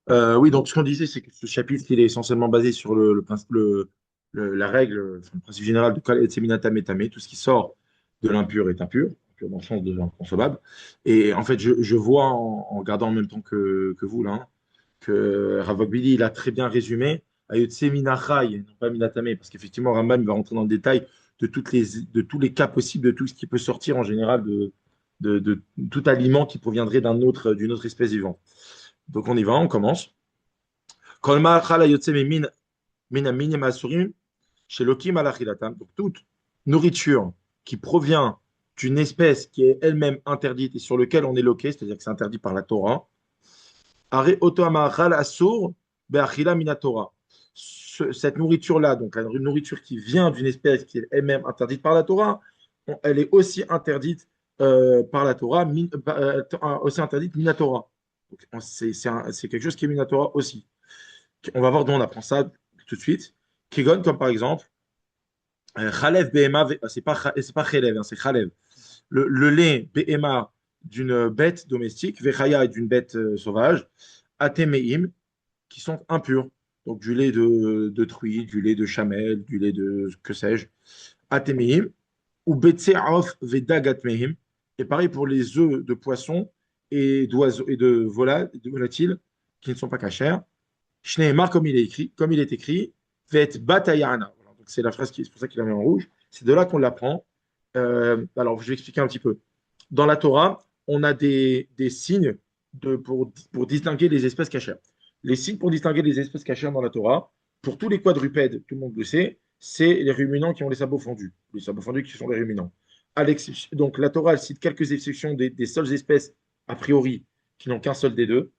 Oui, donc ce qu'on disait, c'est que ce chapitre, il est essentiellement basé sur la règle, enfin, le principe général de Kal et Seminata Metame, tout ce qui sort de l'impur est impur, impur dans le sens de l'inconcevable. Et en fait, je vois en regardant en même temps que vous, là, hein, que Ravagvili, il a très bien résumé Ayot Seminachai, non pas Minatame, parce qu'effectivement, Rambam il va rentrer dans le détail de tous les cas possibles, de tout ce qui peut sortir en général de tout aliment qui proviendrait d'une autre espèce vivante. Donc on y va, on commence. Kol ma'achal hayotze min aminim asurim shelokim al achilatam. Donc toute nourriture qui provient d'une espèce qui est elle-même interdite et sur laquelle on est loqué, c'est-à-dire que c'est interdit par la Torah, are oto ma'achal asur be'achila min Torah. Cette nourriture-là, donc une nourriture qui vient d'une espèce qui est elle-même interdite par la Torah, elle est aussi interdite par la Torah, aussi interdite minatora. C'est quelque chose qui est minatora aussi. On va voir d'où on apprend ça tout de suite. Kegon, comme par exemple, Khalev BMA, c'est pas Khalev, hein, c'est Khalev. Le lait BMA d'une bête domestique, Vechaya est d'une bête sauvage, Atemeim, qui sont impurs. Donc du lait de truie, du lait de chamelle, du lait de que sais-je, Atemeim, ou Betse'aof Vedagatmeim. Et pareil pour les œufs de poisson et d'oiseaux et de volatiles qui ne sont pas cachers. Shneimar, comme il est écrit, Vet Batayana. Voilà, donc c'est la phrase qui, c'est pour ça qu'il la met en rouge. C'est de là qu'on l'apprend. Alors, je vais expliquer un petit peu. Dans la Torah, on a des signes pour distinguer les espèces cachères. Les signes pour distinguer les espèces cachères dans la Torah, pour tous les quadrupèdes, tout le monde le sait, c'est les ruminants qui ont les sabots fendus. Les sabots fendus qui sont les ruminants. Donc, la Torah elle cite quelques exceptions des seules espèces, a priori, qui n'ont qu'un seul des deux.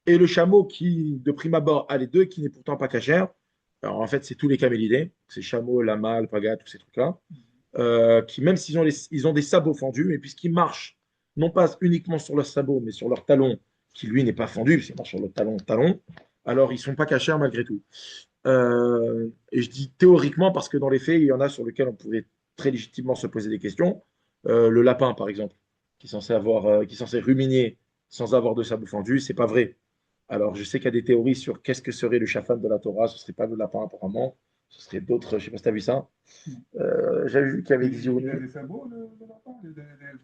Et le chameau qui, de prime abord, a les deux, qui n'est pourtant pas cachère, alors en fait, c'est tous les camélidés, c'est chameau, lama, alpaga, tous ces trucs-là, qui, même s'ils ont, ils ont des sabots fendus, mais puisqu'ils marchent, non pas uniquement sur leurs sabots, mais sur leur talon, qui lui n'est pas fendu, puisqu'ils marchent sur le talon, alors ils ne sont pas cachers malgré tout. Et je dis théoriquement parce que dans les faits, il y en a sur lesquels on pourrait très légitimement se poser des questions. Le lapin, par exemple, qui est censé ruminer sans avoir de sabot fendu, c'est pas vrai. Alors, je sais qu'il y a des théories sur qu'est-ce que serait le chafan de la Torah. Ce serait pas le lapin, apparemment. Ce serait d'autres. Je sais pas si tu as vu ça. J'avais vu qu'il y avait des Il a ionies. des sabots, le lapin, des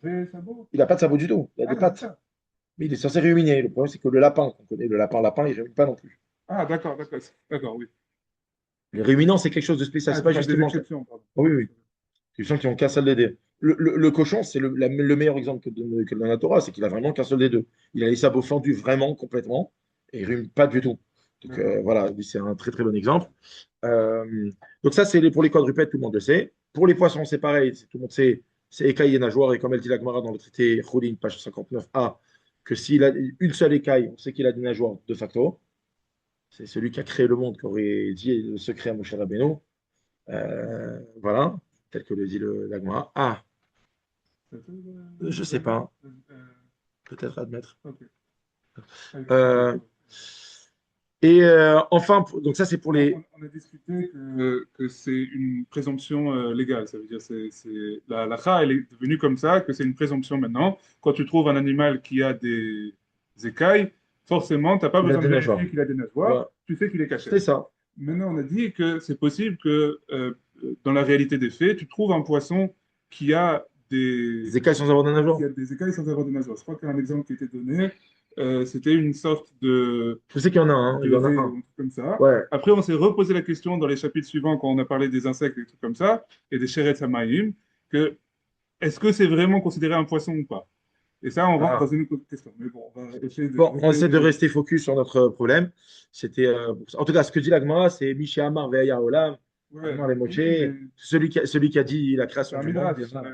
vrais sabots. Il n'a pas de sabot du tout. Il a Ah, des c'est pattes. ça. Mais il est censé ruminer. Le problème, c'est que le lapin, qu'on connaît, le lapin, il ne rumine pas non plus. Ah, d'accord, d'accord, d'accord, oui. Les ruminants, c'est quelque chose de spécial. Ah, C'est tu pas parles des justement. exceptions, pardon. Oui, oui. C'est gens qui ont qu'un seul des deux. Le cochon, c'est le meilleur exemple que dans la Torah, c'est qu'il a vraiment qu'un seul des deux. Il a les sabots fendus vraiment complètement et il rime pas du tout. Donc D'accord. voilà, lui, c'est un très très bon exemple. Donc ça, pour les quadrupèdes, tout le monde le sait. Pour les poissons, c'est pareil, tout le monde sait, c'est écaille et nageoire. Et comme elle dit la Gemara dans le traité Choulin, page 59a, que s'il a une seule écaille, on sait qu'il a des nageoires de facto. C'est celui qui a créé le monde qui aurait dit le secret à Moshe Rabbeinu. Voilà, tel que le dit la Gemara. Ah, Ça te, je sais David pas, peut-être admettre. ok. Avec Euh, et enfin, donc ça c'est pour on, les. on a discuté que c'est une présomption légale. Ça veut dire la halakha, elle est devenue comme ça, que c'est une présomption maintenant. Quand tu trouves un animal qui a des écailles, forcément, tu n'as pas Il a besoin de des nageoires. vérifier qu'il a des nageoires. Voilà. Tu sais qu'il est caché. C'est ça. Maintenant, on a dit que c'est possible que dans la réalité des faits, tu trouves un poisson qui a Des écailles sans avoir de qui nageoires. a des écailles sans avoir de nageoires. Je crois qu'un exemple qui était donné, c'était une sorte Je sais qu'il y en a un, il de y en a raie un. ou un truc comme ça. Ouais. Après, on s'est reposé la question dans les chapitres suivants quand on a parlé des insectes et des trucs comme ça, et des Sheretz Hamayim, que est-ce que c'est vraiment considéré un poisson ou pas? Et ça, on rentre dans Ah. une autre question. Mais bon, on va essayer de Bon, on rester essaie de focus. rester focus sur notre problème. C'était, en tout cas, ce que dit la Gemara, c'est Miché Amar Ve'aya Olam, Ouais, Amar les oui, mais Moché, celui qui a dit la c'est création un du monde. midrash.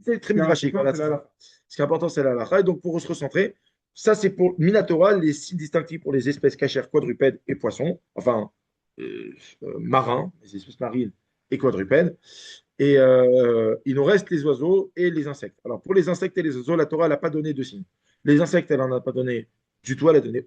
C'est très Ce qui est midrashique, important, voilà. c'est la halakha. Ce qui est important, c'est la halakha. Et donc, pour se recentrer, ça, c'est pour Minatora, les signes distinctifs pour les espèces cachères, quadrupèdes et poissons, enfin, marins, les espèces marines et quadrupèdes. Et il nous reste les oiseaux et les insectes. Alors, pour les insectes et les oiseaux, la Torah n'a pas donné de signes. Les insectes, elle n'en a pas donné du tout. Elle n'a donné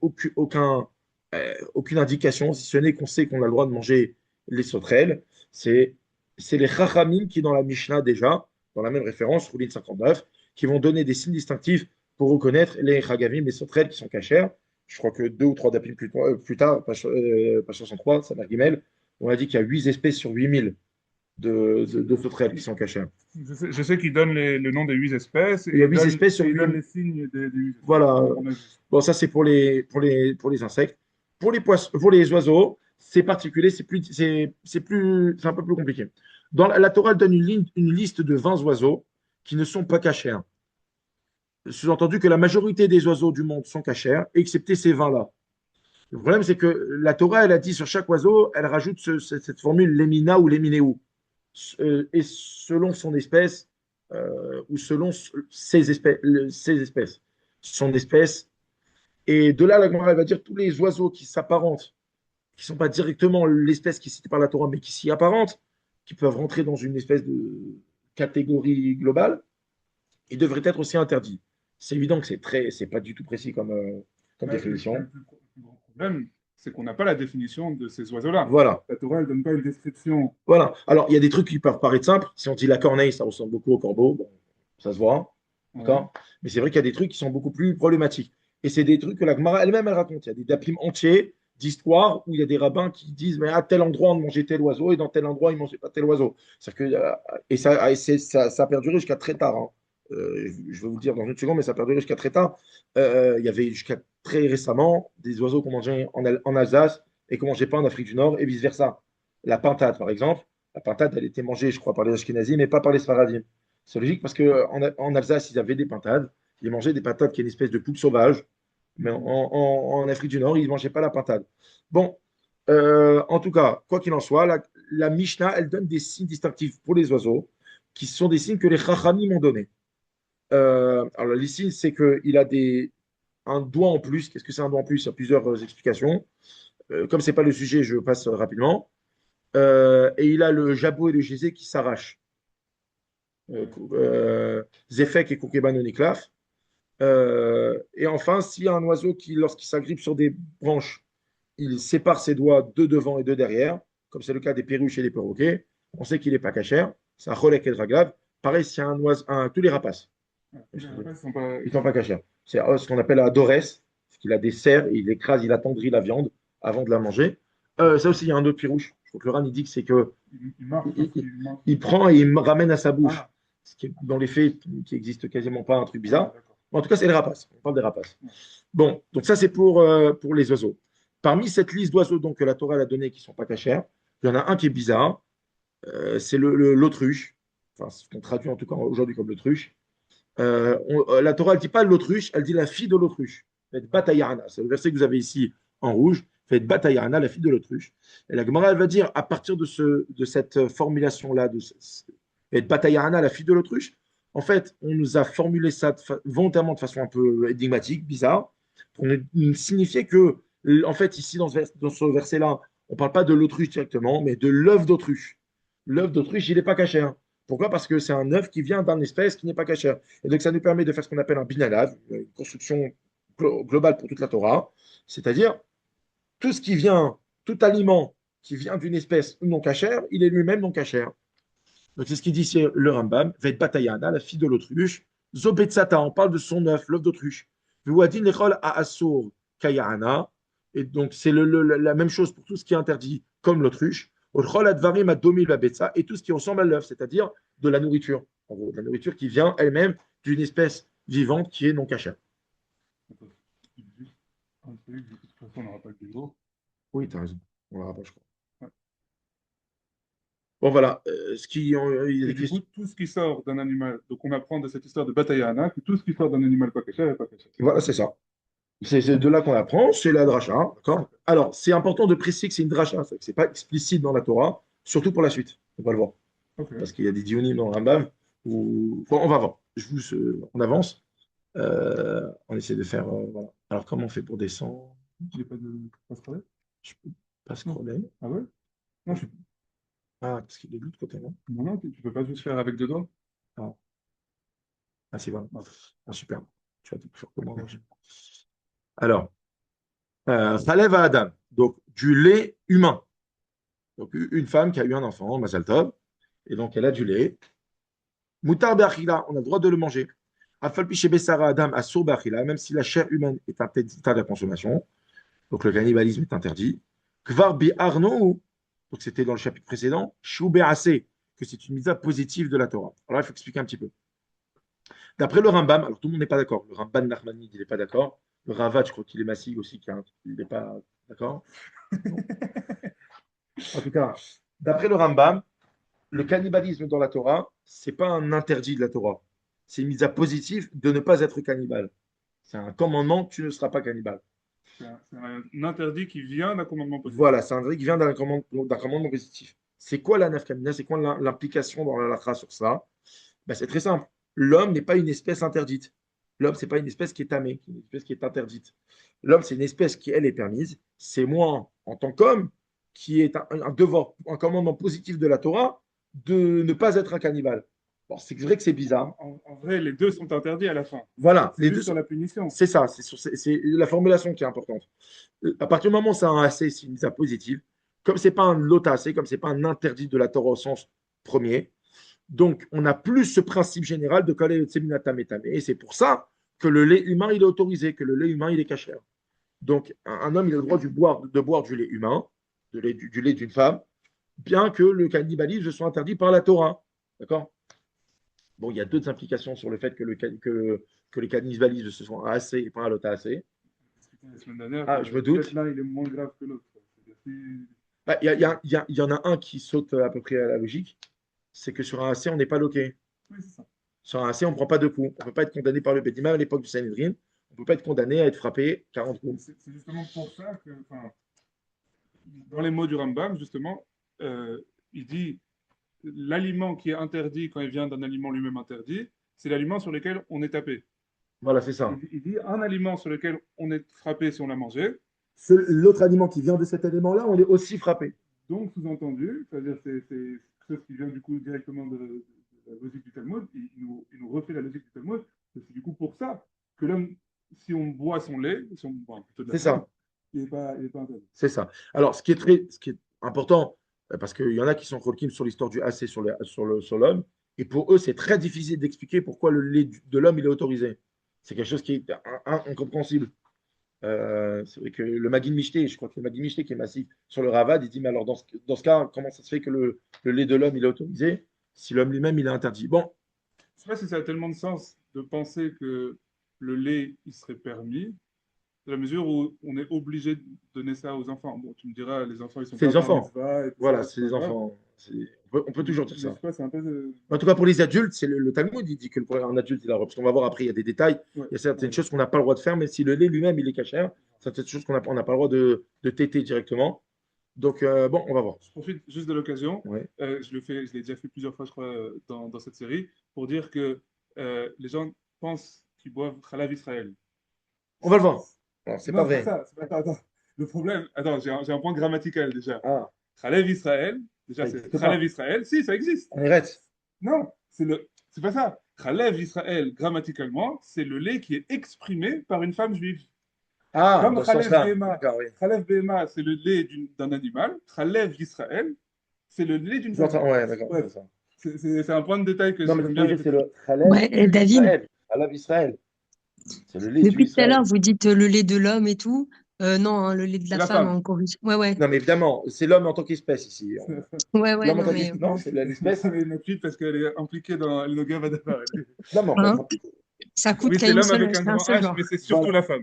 aucune indication, si ce n'est qu'on sait qu'on a le droit de manger les sauterelles. C'est, c'est les Chachamim qui, dans la Mishnah déjà, dans la même référence, Roulin 59, qui vont donner des signes distinctifs pour reconnaître les Chagavim, les sauterelles qui sont cachères. je crois que deux ou trois dapim plus tard, page 63, ça m'a Guimel, on a dit qu'il y a 8 espèces sur 8000 de sauterelles qui sont cachées. Je sais qu'il donne le nom des 8 espèces Il y a 8 espèces et sur il donne 8000. les signes des 8 espèces. Voilà. On a vu. Bon, ça, c'est pour les insectes. Pour les poissons, pour les oiseaux, c'est particulier, c'est un peu plus compliqué. Dans la Torah, elle donne une liste de 20 oiseaux qui ne sont pas cachés. Sous-entendu que la majorité des oiseaux du monde sont cachers, excepté ces 20-là. Le problème, c'est que la Torah, elle a dit sur chaque oiseau, elle rajoute cette formule lemina ou leminéou. Et selon son espèce, ou selon ses espèces, son espèce. Et de là, la Gemara, elle va dire tous les oiseaux qui s'apparentent, qui ne sont pas directement l'espèce qui est citée par la Torah, mais qui s'y apparentent, qui peuvent rentrer dans une espèce de catégorie globale, ils devraient être aussi interdits. C'est évident que c'est pas du tout précis comme définition. Le plus gros problème, c'est qu'on n'a pas la définition de ces oiseaux-là. Voilà. La Torah, elle donne pas une description. Voilà. Alors, il y a des trucs qui peuvent paraître simples. Si on dit la corneille, ça ressemble beaucoup au corbeau. Bon, ça se voit. Ouais. D'accord. Mais c'est vrai qu'il y a des trucs qui sont beaucoup plus problématiques. Et c'est des trucs que la Gemara elle-même, elle raconte. Il y a des dapim entiers d'histoires où il y a des rabbins qui disent mais à tel endroit, on mangeait tel oiseau et dans tel endroit, ils ne mangeaient pas tel oiseau. Et ça a perduré jusqu'à très tard. Hein. Je vais vous le dire dans une seconde, mais ça a perduré jusqu'à très tard. Il y avait jusqu'à très récemment des oiseaux qu'on mangeait en Alsace et qu'on ne mangeait pas en Afrique du Nord et vice-versa. La pintade, par exemple, la pintade, elle était mangée, je crois, par les Ashkénazis, mais pas par les Sfaradim. C'est logique parce qu'en Alsace, ils avaient des pintades. Ils mangeaient des pintades qui est une espèce de poule sauvage. Mais en Afrique du Nord, ils ne mangeaient pas la pintade. Bon, en tout cas, quoi qu'il en soit, la Mishnah, elle donne des signes distinctifs pour les oiseaux, qui sont des signes que les Chachamim m'ont donnés. Alors, les signes, c'est qu'il a un doigt en plus. Qu'est-ce que c'est un doigt en plus? Il y a plusieurs explications. Comme ce n'est pas le sujet, je passe rapidement. Et il a le jabot et le gésé qui s'arrachent. Zefek et Kokeban Oniklaf. Et enfin, s'il y a un oiseau qui, lorsqu'il s'agrippe sur des branches, il sépare ses doigts de devant et de derrière, comme c'est le cas des perruches et des perroquets, on sait qu'il n'est pas cachère. C'est un cholek et draglave. Pareil, s'il y a un oiseau, tous les rapaces, Les rapaces sont pas. ils ne sont pas cachères. C'est ce qu'on appelle un dorès, c'est qu'il a des serres, il écrase, il attendrit la viande avant de la manger. Ça aussi, il y a un autre pirouche. Je crois que le RAN, il dit que c'est que Il marche il, parce il- qu'il marche. il prend et il me ramène à sa bouche. Ah, Ce qui est, dans les faits, qui existe quasiment pas, un truc bizarre. d'accord. En tout cas, c'est les rapaces. On parle des rapaces. Ouais. Bon, donc ça, c'est pour les oiseaux. Parmi cette liste d'oiseaux donc, que la Torah a donnée qui ne sont pas cachers, il y en a un qui est bizarre. C'est l'autruche. Enfin, ce qu'on traduit en tout cas aujourd'hui comme l'autruche. La Torah ne dit pas l'autruche, elle dit la fille de l'autruche. Faites Batayana. C'est le verset que vous avez ici en rouge. Faites Batayana, la fille de l'autruche. Et la Gemara, elle va dire, à partir de cette formulation-là, Faites Batayana, la fille de l'autruche, en fait, on nous a formulé ça volontairement de façon un peu énigmatique, bizarre, pour nous signifier que, en fait, ici, dans ce verset-là, on ne parle pas de l'autruche directement, mais de l'œuf d'autruche. L'œuf d'autruche, il n'est pas caché. Hein. Pourquoi? Parce que c'est un œuf qui vient d'une espèce qui n'est pas cachère. Et donc, ça nous permet de faire ce qu'on appelle un binalav, une construction globale pour toute la Torah, c'est-à-dire tout ce qui vient, tout aliment qui vient d'une espèce non cachère, il est lui-même non cachère. Donc, c'est ce qu'il dit ici le Rambam, Vet Batayana, la fille de l'autruche, Zobetsata, on parle de son œuf, l'œuf d'autruche. Vuadin lechol a asur kayana, et donc c'est la même chose pour tout ce qui est interdit, comme l'autruche. Olchol advarim adomi babetsa, et tout ce qui ressemble à l'œuf, c'est-à-dire de la nourriture. En gros, de la nourriture qui vient elle-même d'une espèce vivante qui est non cachère. Attends, juste un truc, de toute façon, on n'aura pas le jour. Oui, tu as raison. On la rapproche. Ouais. Bon, voilà. Il y a Et des du coup, questions. tout ce qui sort d'un animal, donc on apprend de cette histoire de Batayana que tout ce qui sort d'un animal pas caché est pas caché. Voilà, c'est ça. C'est de là qu'on apprend, c'est la dracha. D'accord. Alors, c'est important de préciser que c'est une dracha, c'est que c'est pas explicite dans la Torah, surtout pour la suite. On va le voir. Ok. Parce qu'il y a des dionim dans le Rambam. Bon, on va voir. On avance. On essaie de faire. Voilà. Alors, comment on fait pour descendre? J'ai pas de passe-parler? Je peux pas Non. scroller. Ah ouais? Non, Ah, parce qu'il est de l'autre côté, non? non, non, tu peux pas juste faire avec deux doigts. Ah, ah c'est bon. Ah, Ah, super. Tu vas tout faire comment? Alors, Khalev à Adam. Donc, du lait humain. Donc, une femme qui a eu un enfant, Mazal Tov, et donc elle a du lait. Moutar be'achila, on a le droit de le manger. Afal pi shebesara adam asur ba'achila, même si la chair humaine est interdite à la consommation, donc le cannibalisme est interdit. Kvar bi arno, donc c'était dans le chapitre précédent, shu be'ase, que c'est une mise positive de la Torah. Alors là, il faut expliquer un petit peu. D'après le Rambam, alors tout le monde n'est pas d'accord. Le Ramban Nachmani, il n'est pas d'accord. Le Ravad, je crois qu'il est massif aussi, il n'est pas d'accord. Bon. En tout cas, d'après le Rambam, le cannibalisme dans la Torah, c'est pas un interdit de la Torah. C'est une mise à positif de ne pas être cannibale. C'est un commandement, tu ne seras pas cannibale. C'est un interdit qui vient d'un commandement positif. Voilà, c'est un interdit qui vient d'un commandement positif. C'est quoi la nafkamina? C'est quoi l'implication dans la halakha sur ça? Ben, c'est très simple. L'homme n'est pas une espèce interdite. L'homme, c'est pas une espèce qui est tamée, une espèce qui est interdite. L'homme, c'est une espèce qui, elle, est permise. C'est moi, en tant qu'homme, qui est un devoir, un commandement positif de la Torah, de ne pas être un cannibale. Bon, c'est vrai que c'est bizarre. En vrai, les deux sont interdits à la fin. Voilà, C'est les deux juste sur sont. la punition. C'est ça, c'est la formulation qui est importante. À partir du moment où c'est un assez, c'est une mise à positive, comme c'est pas un lotacé, comme c'est pas un interdit de la Torah au sens premier, donc on a plus ce principe général de Kale Yotseminata Metame. Et c'est pour ça que le lait humain, il est autorisé, que le lait humain, il est cachère. Donc un homme, il a le droit de boire du lait humain, du lait d'une femme, bien que le cannibalisme soit interdit par la Torah. D'accord. Bon, il y a d'autres implications sur le fait que le cannibalisme se sont assez et pas un lotacé. La semaine dernière, Ah, je me doute. là, il est moins grave que l'autre. Bah, il y en a un qui saute à peu près à la logique, c'est que sur un AC, on n'est pas loqué. Oui, c'est ça. Sur un AC, on ne prend pas de coups. On ne peut pas être condamné par le Bédima à l'époque du Sanhedrin. On ne peut pas être condamné à être frappé 40 coups. C'est justement pour ça que, enfin, dans les mots du Rambam, justement, il dit l'aliment qui est interdit quand il vient d'un aliment lui-même interdit, c'est l'aliment sur lequel on est tapé. Voilà, c'est ça. Il dit un aliment sur lequel on est frappé si on l'a mangé. L'autre aliment qui vient de cet élément-là, on est aussi frappé. Donc, sous-entendu, c'est-à-dire c'est quelque chose qui vient du coup directement de la logique du Talmud, il nous refait la logique du Talmud, c'est du coup pour ça que l'homme, si on boit son lait, si on boit plutôt de la C'est viande, ça. il est pas interdit. C'est ça. Alors, ce qui est important, parce qu'il y en a qui sont croquis sur l'histoire du AC sur l'homme, et pour eux, c'est très difficile d'expliquer pourquoi le lait de l'homme, il est autorisé. C'est quelque chose qui est incompréhensible. C'est vrai que le Magid Michté, je crois que le Magid Michté qui est massif sur le Ravad, il dit, mais alors dans ce cas, comment ça se fait que le lait de l'homme, il est autorisé si l'homme lui-même, il est interdit? Bon, Je ne sais pas si ça a tellement de sens de penser que le lait, il serait permis, dans la mesure où on est obligé de donner ça aux enfants. Bon, tu me diras, les enfants, ils ne sont c'est pas les bar enfants. mitzvah et tout Voilà, ça, c'est c'est pas les grave. enfants. On peut toujours dire Mais je ça. sais pas, c'est un peu. En tout cas, pour les adultes, c'est le Talmud, il dit que pour un adulte, il a le droit. Parce qu'on va voir après, il y a des détails. Ouais, Il y a certaines ouais. choses qu'on n'a pas le droit de faire, mais si le lait lui-même, il est cachère, certaines choses on n'a pas le droit de téter directement. Donc, bon, on va voir. Je profite juste de l'occasion, Ouais. je l'ai déjà fait plusieurs fois, je crois, dans cette série, pour dire que les gens pensent qu'ils boivent Khalav Israël. On va le voir. Alors, c'est pas Non, c'est pas vrai. ça. C'est pas, attends. Le problème, attends, j'ai un point grammatical déjà. Ah, Khalav Israël, ça déjà c'est n'existe Khalav pas. Israël, si, ça existe. On arrête. Non, c'est pas ça. Khalav Israël, grammaticalement, c'est le lait qui est exprimé par une femme juive. Ah, Comme dans ce Khalev sens-là. Behema. D'accord, oui. Khalev Behema, c'est le lait d'un animal. Khalev Israël, c'est le lait d'une femme. Ouais, d'accord, Bref, c'est ça. c'est un point de détail que Non, mais j'aime c'est bien corrigé, c'est répéter. le Khaled Ouais, et David, Israël. Khaled Israël. C'est le lait du depuis tout à l'heure, Israël. vous dites le lait de l'homme et tout. Non, hein, le lait de C'est la la femme, femme. on corrige. Ouais, ouais. Non, mais évidemment, c'est l'homme en tant qu'espèce ici. Ouais, ouais, L'homme en non, tant mais qu'espèce. Non, c'est l'espèce. Mais ma fille, parce qu'elle est impliquée dans le Gavadabar. Non, mais hein, enfin, ça coûte Oui, qu'à c'est une l'homme seule, avec un c'est un grand seul H, genre. mais c'est surtout voilà. la femme.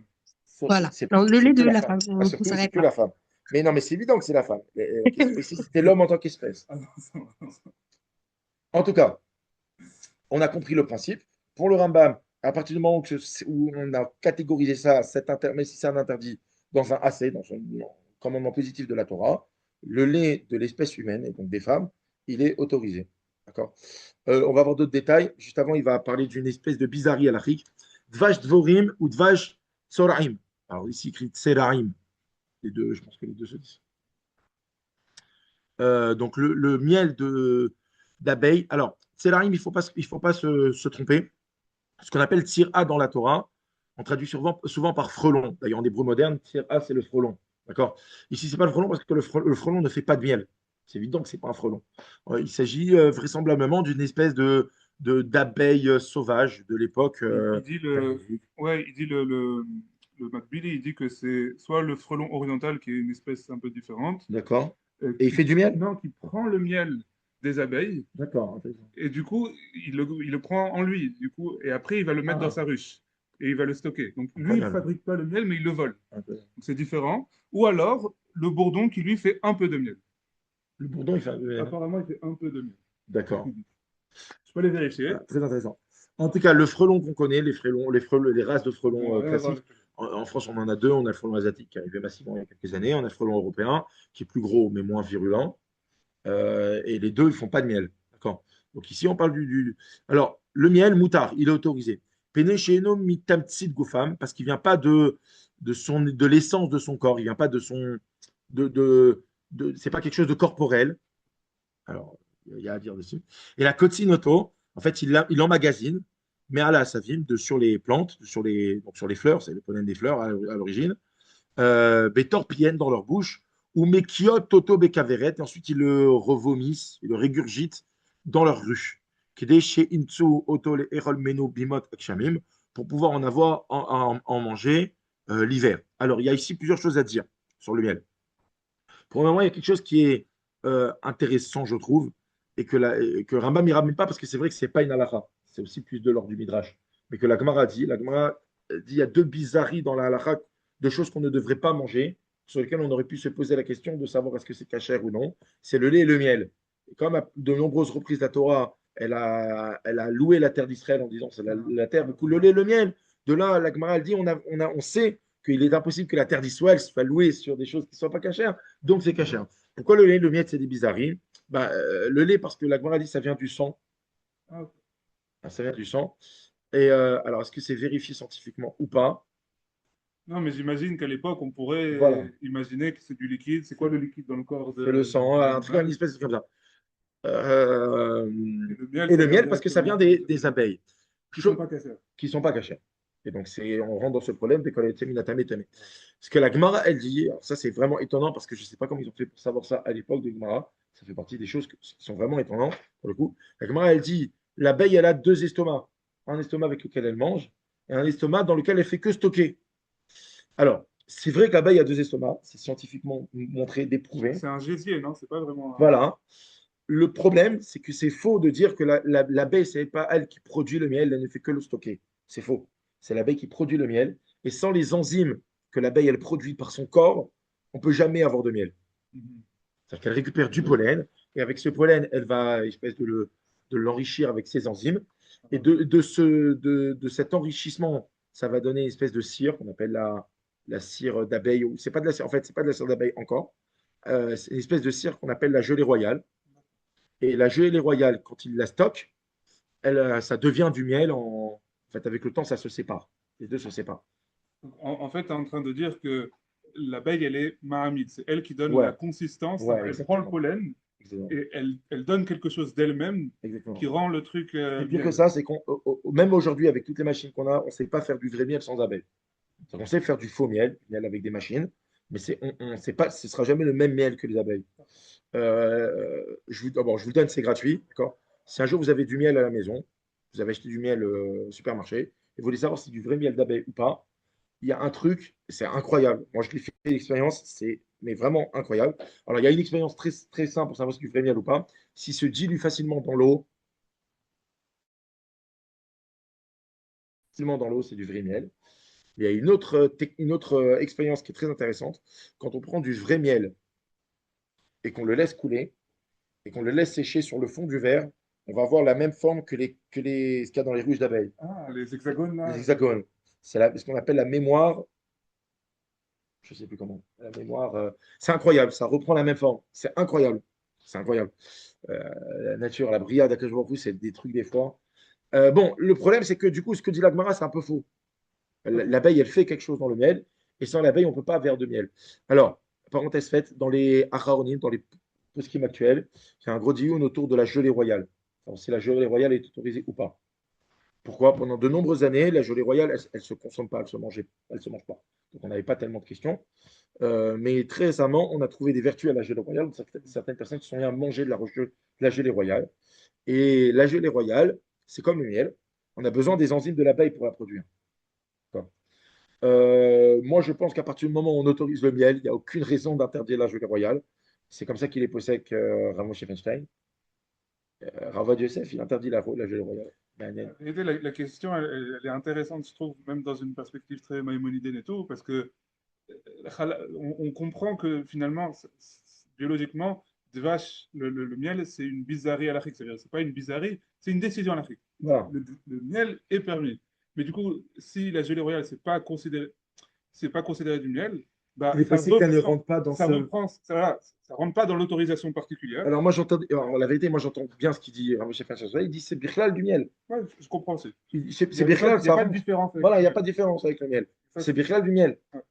Voilà. C'est Alors, le c'est lait que de la la femme. femme, Pas on surtout, c'est s'arrête que là. la femme. Mais non, mais c'est évident que c'est la femme. La question ici, c'était l'homme en tant qu'espèce. Ah, non, En tout cas, on a compris le principe. Pour le Rambam, à partir du moment où on a catégorisé ça, mais si c'est un interdit, dans un AC, dans un commandement positif de la Torah, le lait de l'espèce humaine, et donc des femmes, il est autorisé. D'accord. On va avoir d'autres détails. Juste avant, il va parler d'une espèce de bizarrerie à l'Afrique. Dvash Dvorim ou Dvash Tsoraim. Alors ici, écrit Tseraim. Les deux, je pense que les deux se disent. Donc le miel d'abeille. Alors, Tseraim, il faut pas se tromper. Ce qu'on appelle Tsira dans la Torah, on traduit souvent par frelon. D'ailleurs, en hébreu moderne, Tsira, c'est le frelon. D'accord. Ici, c'est pas le frelon parce que le frelon ne fait pas de miel. C'est évident que c'est pas un frelon. Il s'agit vraisemblablement d'une espèce d'abeilles sauvages de l'époque. Il dit ouais, il dit le Macbili, il dit que c'est soit le frelon oriental qui est une espèce un peu différente, D'accord. Et il fait du miel? non, qui prend le miel des abeilles D'accord, intéressant. et du coup il le prend en lui, du coup, et après il va le mettre dans Ah, sa ruche et il va le stocker. Donc lui il incroyable. fabrique pas le miel mais il le vole. Intéressant. Donc c'est différent. Ou alors le bourdon qui lui fait un peu de miel. Le bourdon, il fait du miel. Apparemment il fait un peu de miel. D'accord. Je peux les vérifier. Ah, très intéressant. En tout cas, le frelon qu'on connaît, les races de frelons Bon, rien à voir classiques, avec le- en France, on en a deux. On a le frelon asiatique qui est arrivé massivement il y a quelques années. On a le frelon européen qui est plus gros mais moins virulent. Et les deux, ils font pas de miel. D'accord. Donc ici, on parle Alors, le miel, moutard, il est autorisé. Pénéchéno mitamtsit gofam, parce qu'il vient pas de l'essence de son corps. Il vient pas de son. C'est pas quelque chose de corporel. Alors, il y a à dire dessus. Et la coccinotto, en fait, il emmagasine, mais à la savine, sur les plantes, donc sur les fleurs, c'est le pollen des fleurs à l'origine, des torpillent dans leur bouche, ou mekiot toto bekaveret, et ensuite ils le revomissent, ils le régurgitent dans leur ruche. Chez Intsu Otole Erol Meno Bimot Akshamim, pour pouvoir en manger l'hiver. Alors, il y a ici plusieurs choses à dire sur le miel. Pour le moment, il y a quelque chose qui est intéressant, je trouve, et que Rambam ne ramène pas parce que c'est vrai que ce n'est pas une halakha. C'est aussi plus de l'ordre du midrash. Mais que la Gemara dit, il y a deux bizarreries dans la halakha, de choses qu'on ne devrait pas manger, sur lesquelles on aurait pu se poser la question de savoir est-ce que c'est cachère ou non. C'est le lait et le miel. Et comme à de nombreuses reprises la Torah, elle a loué la terre d'Israël en disant c'est la terre, beaucoup le lait et le miel. De là, la Gemara elle dit on sait qu'il est impossible que la terre d'Israël soit louée sur des choses qui ne soient pas cachères, donc c'est cachère. Pourquoi le lait, le miel, c'est des bizarreries? Le lait, parce que la Gemara dit ça vient du sang. Ah, ok. Ça vient du sang. Et alors, est-ce que c'est vérifié scientifiquement ou pas? Non, mais j'imagine qu'à l'époque, on Voilà. pourrait imaginer que c'est du liquide. C'est quoi le liquide dans le corps C'est le sang, d'un voilà, en tout cas, une animal? espèce de comme ça. Euh, Et le miel, et ça le vient miel, parce que ça vient directement des abeilles. qui sont pas cachés. Qui ne sont pas cachées. Et donc, on rentre dans ce problème dès qu'on est Teminatame Tame. Ce que la Gemara, elle dit, alors ça, c'est vraiment étonnant parce que je ne sais pas comment ils ont fait pour savoir ça à l'époque de Gemara. Ça fait partie des choses qui sont vraiment étonnantes, pour le coup. La Gemara, elle dit, l'abeille, elle a deux estomacs. Un estomac avec lequel elle mange et un estomac dans lequel elle fait que stocker. Alors, c'est vrai que l'abeille a deux estomacs. C'est scientifiquement montré, déprouvé. C'est un gésier, non? C'est pas vraiment un... Voilà. Le problème, c'est que c'est faux de dire que l'abeille, ce n'est pas elle qui produit le miel, elle ne fait que le stocker. C'est faux. C'est l'abeille qui produit le miel. Et sans les enzymes que l'abeille, elle produit par son corps, on ne peut jamais avoir de miel. Mhm. C'est-à-dire qu'elle récupère du pollen, et avec ce pollen, elle va espèce de l'enrichir avec ses enzymes. Et de cet enrichissement, ça va donner une espèce de cire qu'on appelle la cire d'abeille. C'est pas de la cire, en fait, c'est pas de la cire d'abeille encore. C'est une espèce de cire qu'on appelle la gelée royale. Et la gelée royale, quand il la stocke, ça devient du miel. En fait, avec le temps, ça se sépare. Les deux se séparent. Donc, en fait, tu es en train de dire que l'abeille, elle est mahamite. C'est elle qui donne la Ouais, consistance. ouais, Elle prend le exactement. pollen Exactement. et elle donne quelque chose d'elle-même qui Exactement. rend le truc Et pire que miel. ça, c'est même aujourd'hui, avec toutes les machines qu'on a, on ne sait pas faire du vrai miel sans abeilles. On sait faire du faux miel, miel avec des machines, mais on sait pas, ce ne sera jamais le même miel que les abeilles. D'abord, je vous le donne, c'est gratuit. D'accord. Si un jour vous avez du miel à la maison, vous avez acheté du miel au supermarché, et vous voulez savoir si c'est du vrai miel d'abeille ou pas, il y a un truc, c'est incroyable. Moi, je l'ai fait l'expérience, c'est mais vraiment incroyable. Alors, il y a une expérience très, très simple pour savoir si c'est du vrai miel ou pas. S'il se dilue facilement dans l'eau, c'est du vrai miel. Il y a une autre expérience qui est très intéressante. Quand on prend du vrai miel et qu'on le laisse couler et qu'on le laisse sécher sur le fond du verre, on va avoir la même forme ce qu'il y a dans les ruches d'abeilles, Ah, les hexagones les là. hexagones. Ce qu'on appelle la mémoire, je ne sais plus comment, la mémoire. C'est incroyable, ça reprend la même forme. C'est incroyable. C'est incroyable. La nature, la brillade à Kajwaku, c'est des trucs des fois. Bon, le problème, c'est que du coup, ce que dit l'Agmara, c'est un peu faux. Ok. L'abeille, elle fait quelque chose dans le miel, et sans l'abeille, on ne peut pas faire de miel. Alors, parenthèse faite, dans les acharonim, dans les poskim actuels, il y a un gros dioun autour de la gelée royale. Alors, si la gelée royale est autorisée ou pas. Pourquoi? Pendant de nombreuses années, la gelée royale, elle ne se consomme pas, elle se mange pas. Donc, on n'avait pas tellement de questions. Mais très récemment, on a trouvé des vertus à la gelée royale. Certaines personnes se sont mis à manger de la gelée royale. Et la gelée royale, c'est comme le miel. On a besoin des enzymes de l'abeille pour la produire. D'accord. Moi, je pense qu'à partir du moment où on autorise le miel, il n'y a aucune raison d'interdire la gelée royale. C'est comme ça qu'il est posé avec Rav Moshe Feinstein. Ravad Yosef, il interdit la gelée royale. La question, elle est intéressante, je trouve, même dans une perspective très maïmonidéenne et tout, parce que on comprend que finalement, biologiquement, Dvash, le miel, c'est une bizarrerie à l'Afrique. C'est-à-dire, c'est pas une bizarrerie, c'est une décision à l'Afrique. Voilà. Le miel est permis. Mais du coup, si la gelée royale, c'est pas considéré du miel, bah, Il est possible qu'elle ne rentre pas dans ça rentre pas dans l'autorisation particulière. Alors, moi, alors, la vérité, moi, j'entends bien ce qu'il dit Rav Moshe Feinstein. Il dit c'est Birklal du miel. Ouais, je comprends aussi. C'est Birklal, Il n'y a ça pas de rentre. différence. Voilà, il n'y a pas de différence avec le miel. C'est Birklal du miel. Ouais.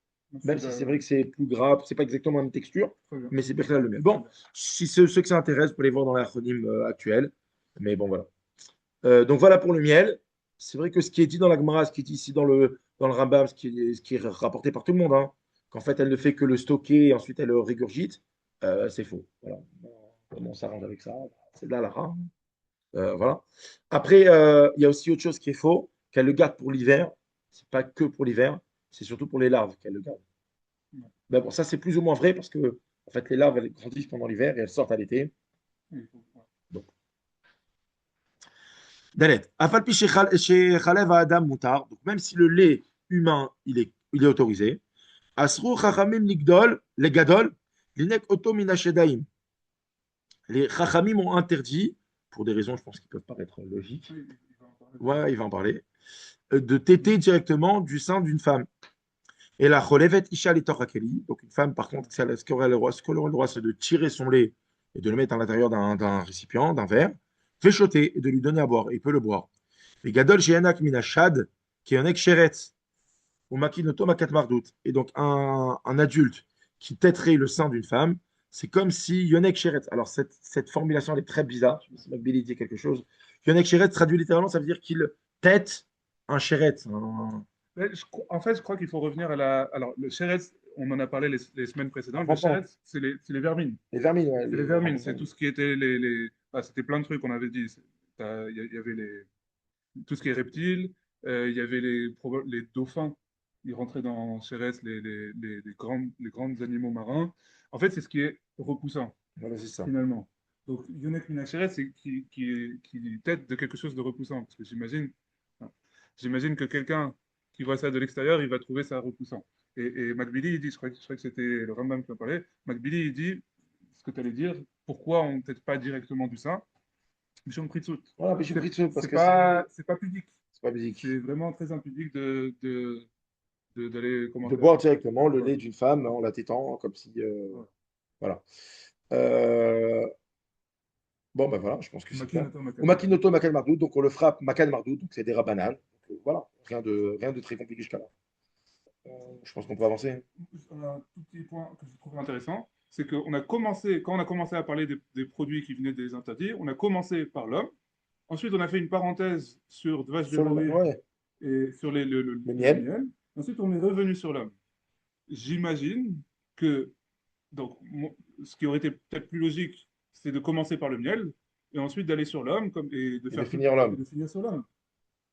Même si c'est vrai que c'est plus gras, c'est pas exactement la même texture, Très bien. mais c'est Birklal le miel. Bon, si ceux que ça intéresse, vous pouvez les voir dans l'acronyme actuel. Mais bon, voilà. Donc voilà pour le miel. C'est vrai que ce qui est dit dans la Gemara, ce qui est dit ici dans le Rambam, ce qui est rapporté par tout le monde, hein, qu'en fait elle ne fait que le stocker et ensuite elle le régurgite, c'est faux. Voilà. Comment on s'arrange avec ça? C'est de la lara. Voilà. Après, il y a aussi autre chose qui est faux, qu'elle le garde pour l'hiver. C'est pas que pour l'hiver, c'est surtout pour les larves qu'elle le garde. Mais bon, ça c'est plus ou moins vrai parce que en fait les larves elles grandissent pendant l'hiver et elles sortent à l'été. Donc, Dalet. Afalpi chez Khalev Adam Moutar. Donc même si le lait humain il est autorisé. Asru Chachamim Nigdol, les Gadol, Linek Oto Minashedaim. Les Chachamim ont interdit, pour des raisons je pense qui peuvent paraître logiques, ouais, il va en parler, de téter directement du sein d'une femme. Et la Cholevet Isha Litoracheli, donc une femme par contre, ce qu'elle aurait le droit, c'est de tirer son lait et de le mettre à l'intérieur d'un récipient, d'un verre, féchoter et de lui donner à boire. Et il peut le boire. Et Gadol Sheyanak Minashad, qui est un eksheret, ou Makinoto Makat Mardout. Et donc un adulte qui têterait le sein d'une femme, c'est comme si Yonek Sheret. Alors cette formulation elle est très bizarre. Je sais pas si McBilly dit quelque chose. Yonek Sheret traduit littéralement, ça veut dire qu'il tête un Sheret. En fait, je crois qu'il faut revenir à la. Alors, le Sheretz, on en a parlé les semaines précédentes. Le Franchement, Sheretz, c'est les vermines. les vermines, ouais. C'est les vermines, c'est tout ce qui était c'était plein de trucs qu'on avait dit. Il y avait tout ce qui est reptiles, il y avait les dauphins, ils rentraient dans Sheretz, les grands animaux marins. En fait, c'est ce qui est repoussant, Voilà, c'est ça. finalement. Donc, Yonek Minacheret, c'est qui tête de quelque chose de repoussant. Parce que j'imagine que quelqu'un qui voit ça de l'extérieur, il va trouver ça repoussant. Et McBilly, il dit, je crois que c'était le Rambam qui en parlait, McBilly, il dit, ce que tu allais dire, pourquoi on ne tête pas directement du sein? Bishon Pritsout. Voilà, Bishon Pritsout, parce que c'est pas pudique. c'est pas musique. C'est vraiment très impudique d'aller De boire directement le lait d'une femme en la tétant, comme si. Voilà. Bon, ben voilà, je pense que c'est clair. Ou Makinoto Makal Mardou, donc on le frappe Makal Mardou, donc c'est des rabanales. Voilà, rien de très compliqué jusqu'à là. Je pense qu'on peut avancer. Un tout petit point que je trouve intéressant, c'est quand on a commencé à parler des produits qui venaient des interdits, on a commencé par l'homme. Ensuite, on a fait une parenthèse sur Dvash de ouais. et sur le miel. Ensuite, on est revenu sur l'homme. J'imagine que donc, ce qui aurait été peut-être plus logique, c'est de commencer par le miel et ensuite d'aller sur l'homme et de finir l'homme. de finir sur l'homme.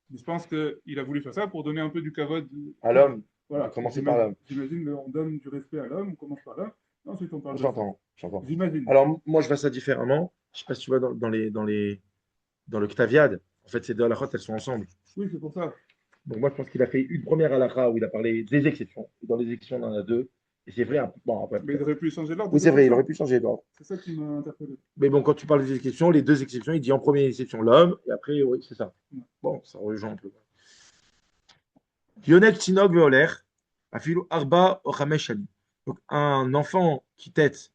Mais je pense qu'il a voulu faire ça pour donner un peu du kavod à l'homme. Voilà. Commencer par l'homme. J'imagine qu'on donne du respect à l'homme, on commence par l'homme, ensuite on parle de J'entends. J'imagine. Alors, moi, je vois ça différemment. Je ne sais pas si tu vois dans le Ktaviad. En fait, ces deux halakhot, elles sont ensemble. Oui, c'est pour ça. Donc, moi, je pense qu'il a fait une première halakha où il a parlé des exceptions. Et dans les exceptions, il y en a deux. Et c'est vrai. Bon, après, mais il aurait pu changer l'ordre. Oui, c'est vrai, il aurait pu changer l'ordre. C'est ça qui m'a interpellé. Mais bon, quand tu parles des exceptions, les deux exceptions, il dit en première exception l'homme, et après, oui, c'est ça. Bon, ça rejoint un peu. Yonek Tinog Veoler, Afilu Arba Ochameshani. Donc, un enfant qui tète,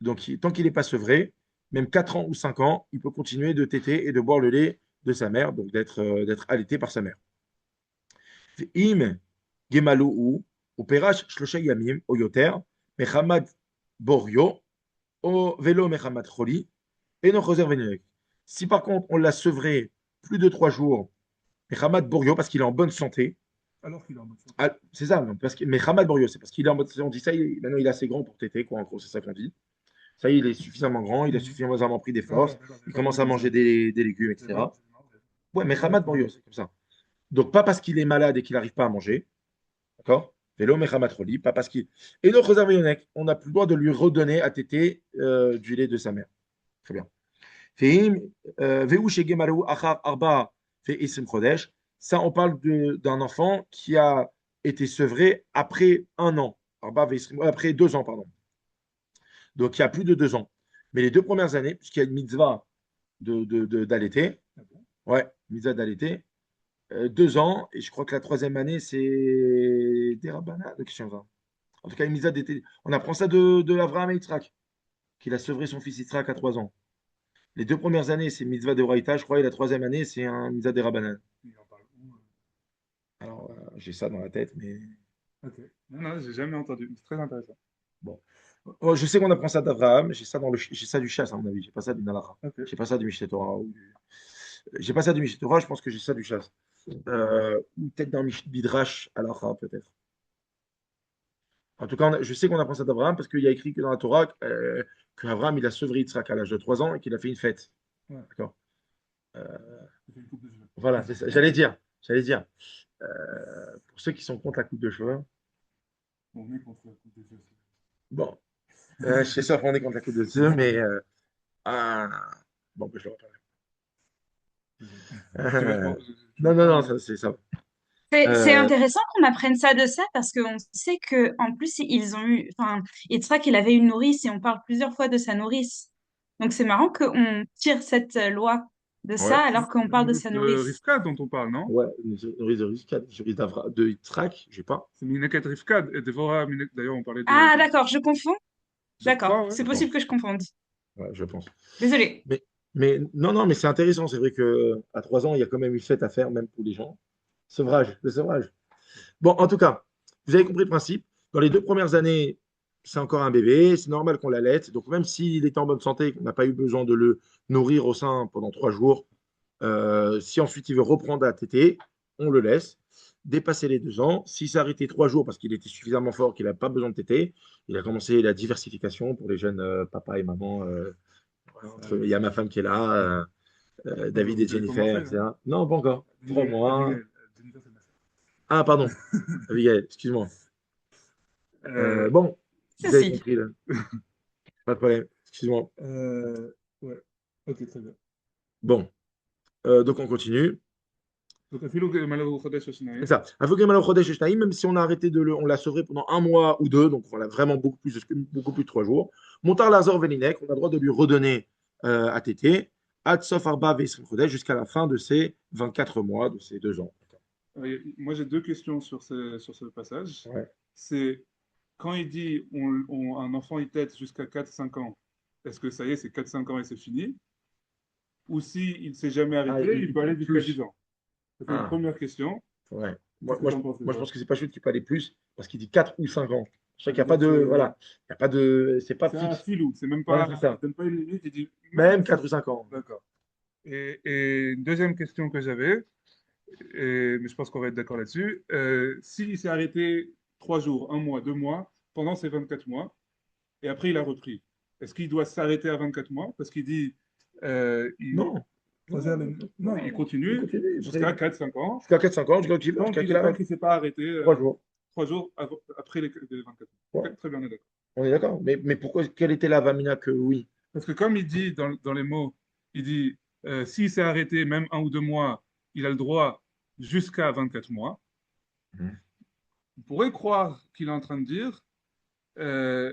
donc tant qu'il n'est pas sevré, même 4 ans ou 5 ans, il peut continuer de téter et de boire le lait de sa mère, donc d'être allaité par sa mère. Im Gemalou ou Perash Shlosha Yamim, Oyoter, Mechamad Borio, O Velo Mechamad Choli, et non Choser Venerek. Si par contre on l'a sevré plus de 3 jours, Mechamad Borio, parce qu'il est en bonne santé. Alors qu'il est en bonne santé. Ah, c'est ça, mais Hamad Borio, c'est parce qu'il est en bonne santé. On dit ça, maintenant il est assez grand pour téter, quoi, en gros, c'est ça qu'on dit. Ça y est, il est suffisamment grand, il a suffisamment pris des forces, il commence à manger des légumes, etc. Ouais, mais Hamad Borio, c'est comme ça. Donc, pas parce qu'il est malade et qu'il n'arrive pas à manger, d'accord? Vélo Mechamat Roli, pas parce qu'il. Et notre Zavéonek, on n'a plus le droit de lui redonner à téter du lait de sa mère. Très bien. Fehim, Vehu Shegemaru Achar Arba Fe Isim Chodesh. Ça, on parle d'un enfant qui a été sevré après 1 an. Après 2 ans, pardon. Donc, il y a plus de 2 ans. Mais les 2 premières années, puisqu'il y a une mitzvah d'allaiter, ouais, mitzvah d'allaiter, 2 ans, et je crois que la troisième année, c'est des rabbinats, de question ça. En tout cas, une mitzvah d'été. On apprend ça de Avraham et Yitzhak, qu'il a sevré son fils Yitzhak à 3 ans. Les 2 premières années, c'est mitzvah de Horaïta, je crois, et la troisième année, c'est un mitzvah des rabbanan. Il en parle où? Alors, j'ai ça dans la tête, mais Ok. Non, non, j'ai jamais entendu. C'est très intéressant. bon. Oh, je sais qu'on apprend ça d'Avraham, j'ai ça du chasse, à mon avis. J'ai pas ça du Nalacha. Ok. J'ai pas ça du Mishneh Torah. J'ai pas ça du Mishneh Torah, je pense que j'ai ça du chasse. Ou peut-être dans Midrash Halacha, peut-être. En tout cas, je sais qu'on apprend ça d'Abraham parce qu'il y a écrit que dans la Torah qu'Abraham, il a sevré Yitzhak à l'âge de 3 ans et qu'il a fait une fête. Ouais. D'accord. Euh, Il fait une coupe de cheveux. voilà, c'est ça. J'allais dire. J'allais dire. Pour ceux qui sont contre la coupe de cheveux, On est contre la coupe de cheveux. bon, je sais ça, on est contre la coupe de cheveux, mais ah, bon, ben, je le rappelle. Tu veux, tu veux Non, non, prendre non, un... c'est ça. C'est Euh, intéressant qu'on apprenne ça de ça parce qu'on sait que en plus ils ont eu, enfin, Yitzhak il avait une nourrice et on parle plusieurs fois de sa nourrice. Donc c'est marrant qu'on tire cette loi de ça ouais, alors qu'on La parle de nourrice sa de nourrice. Rivka dont on parle, non? ouais, une nourrice de Rivka, une nourrice de Yitzhak, j'ai pas, C'est Mineket Rivka et Dévorah D'ailleurs, on parlait Ah d'accord, je confonds. Je D'accord, crois, ouais. je c'est possible pense. que je confonde. Ouais, je pense. Désolée. Mais, mais non, non, mais c'est intéressant. C'est vrai qu'à 3 ans, il y a quand même une fête à faire, même pour les gens. Sevrage, le sevrage. Bon, en tout cas, vous avez compris le principe. Dans les 2 premières années, c'est encore un bébé, c'est normal qu'on l'allaite. Donc, même s'il est en bonne santé, qu'on n'a pas eu besoin de le nourrir au sein pendant 3 jours, si ensuite il veut reprendre à téter, on le laisse. Dépasser les 2 ans, s'il s'est arrêté 3 jours parce qu'il était suffisamment fort qu'il n'a pas besoin de téter, il a commencé la diversification pour les jeunes papas et mamans. Voilà, il y a ma femme qui est là, Ah bah, David et vous avez commencé, Jennifer, hein. etc. Non, pas encore. 3 mois. Abigail. Jennifer, c'est ma sœur. Ah, pardon. Abigail, excuse-moi. Euh, Bon, Ça vous avez si. compris, là. Pas de problème. Excuse-moi. ouais. Ok, très bien. Bon, donc on continue. Donc, Afilou Malou Chodesh C'est Hashnaim. ça. Avocat Malach Chodesh Shtaim, même si on a arrêté on l'a sauvé pendant 1 mois ou 2, donc voilà, vraiment beaucoup plus de 3 jours. Montar Lazor Velinek, on a le droit de lui redonner à tété, Ad Sof Arba Veisrim Chodesh, jusqu'à la fin de ses 24 mois, de ses 2 ans. Moi, j'ai deux questions sur ce passage. Ouais. C'est quand il dit un enfant il tète jusqu'à 4 5 ans, est-ce que ça y est, c'est 4 5 ans et c'est fini? Ou si il ne s'est jamais Ah, arrêté, il peut aller jusqu'à plus. 10 ans? Ça, c'est une Ah, première question. ouais. Moi, Qu'est-ce que moi, tu je, en penses moi, je déjà? pense que c'est pas juste qu'il peut aller plus, parce qu'il dit 4 ou 5 ans. Je sais Ça qu'il n'y veut a pas dire de. c'est Voilà. Il n'y a pas de. C'est pas c'est un fixe. filou, c'est même Voilà, pas, c'est il ça. donne pas une limite, il dit même Même si. 4 ou 5 ans. D'accord. Et une deuxième question que j'avais, mais je pense qu'on va être d'accord là-dessus, s'il s'est arrêté 3 jours, 1 mois, 2 mois, pendant ces 24 mois, et après il a repris, est-ce qu'il doit s'arrêter à 24 mois? Parce qu'il dit, il Non. Non, faisait non, il non. Il continue continue. jusqu'à 4 5 ans, Jusqu'à 4 5 ans, jusqu'à qu'il veut, tant jusqu'à qu'il qu'il arrête. ne s'est pas arrêté 3 jours. 3 jours après les 24 mois. Ouais. Ok, très bien, on est d'accord. On est d'accord. Mais pourquoi, quelle était la Vamina que oui? Parce que comme il dit dans les mots, il dit, s'il s'est arrêté même 1 ou 2 mois, il a le droit jusqu'à 24 mois. Mhm. On pourrait croire qu'il est en train de dire, euh,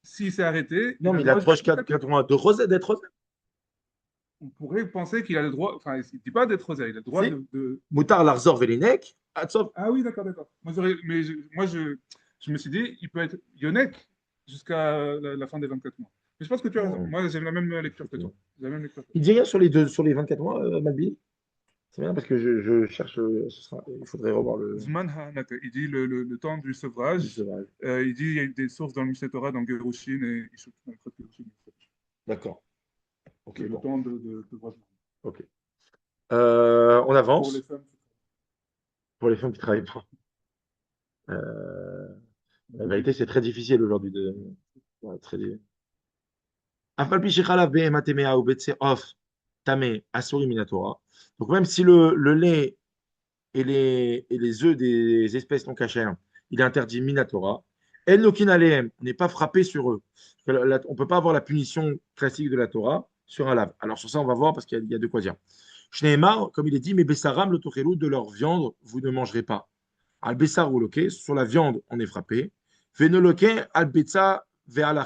s'il s'est arrêté, Non, il a mais le il a droit jusqu'à 4 24 mois. mois de Rosette, d'être Rosette. On pourrait penser qu'il a le droit, enfin, il ne dit pas d'être rosaire, il a le droit Si. de... Moutar Larzor Velinek, Atsov. Ah oui, d'accord, d'accord. Mais je me suis dit, il peut être Yonek jusqu'à la fin des 24 mois. Mais je pense que tu as raison. Non. Moi, j'ai la même lecture que toi. J'ai la même lecture que Il toi. dit rien sur les 24 mois, Malbi. C'est bien parce que je cherche. Il faudrait revoir Zman ha'anaka, il dit le temps du le sevrage. sevrage. Il dit il y a des sources dans le Mishneh Torah, dans Gerushin et Ishut, dans le Code Gerushin, D'accord. Ok, le bon. temps de sevrage. Ok. On Pour les avance femmes, pour les femmes qui travaillent pas. Euh, c'est la pas vérité, obligé. c'est très difficile aujourd'hui de. Ouais, très. Afal pi shechalav be'emat emea ou betse off. tamé, asuri minatora. Donc même si le lait et les œufs des espèces non cachères, il est interdit minatora. El nokin alehem, on n'est pas frappé sur eux. On ne peut pas avoir la punition classique de la Torah sur un lave. Alors sur ça, on va voir parce qu'il y a de quoi dire. Shneemar, comme il est dit, mais bessaram le tochelu, de leur viande, vous ne mangerez pas. Al bessar ou loke, sur la viande, on est frappé. Venoloke al betsa ve'al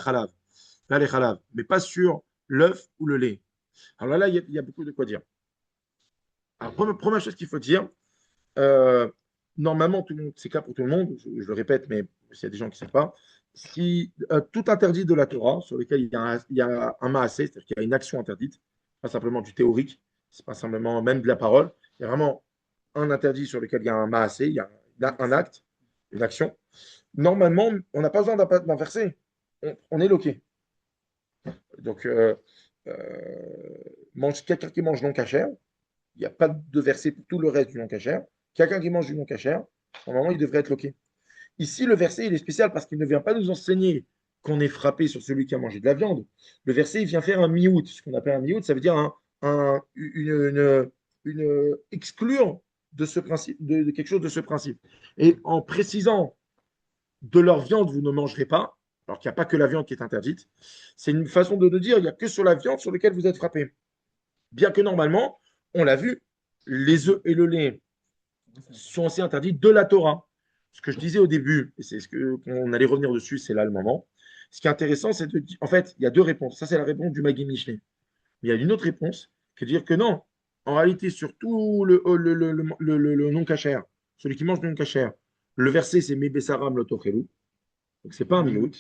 chalav, mais pas sur l'œuf ou le lait. Alors là, il y a beaucoup de quoi dire. Alors, première chose qu'il faut dire, euh, normalement, c'est clair pour tout le monde, je le répète, mais s'il y a des gens qui ne savent pas, tout interdit de la Torah, sur lequel il y a un maasé, c'est-à-dire qu'il y a une action interdite, pas simplement du théorique, c'est pas simplement même de la parole, il y a vraiment un interdit sur lequel il y a un maasé, il y a un acte, une action. Normalement, on n'a pas besoin d'un verset, on est loqué. Donc, quelqu'un qui mange non cachère, il n'y a pas de verset pour tout le reste du non cachère. Quelqu'un qui mange du non cachère, normalement, il devrait être loqué. Ici, le verset, il est spécial parce qu'il ne vient pas nous enseigner qu'on est frappé sur celui qui a mangé de la viande. Le verset, il vient faire un miout. Ce qu'on appelle un miout, ça veut dire exclure de ce principe, de quelque chose de ce principe. Et en précisant de leur viande, vous ne mangerez pas, alors qu'il n'y a pas que la viande qui est interdite, c'est une façon de nous dire il n'y a que sur la viande sur laquelle vous êtes frappé. Bien que normalement, on l'a vu, les œufs et le lait sont aussi interdits de la Torah. Ce que je disais au début, et c'est ce qu'on allait revenir dessus, c'est là le moment. Ce qui est intéressant, c'est de dire, en fait, il y a deux réponses. Ça, c'est la réponse du Magid Mishneh. Mais il y a une autre réponse qui est de dire que non, en réalité, sur tout le non-cachère, celui qui mange le non-cachère, le verset, c'est Mebesaram lo tochelu. Donc, c'est pas un miout.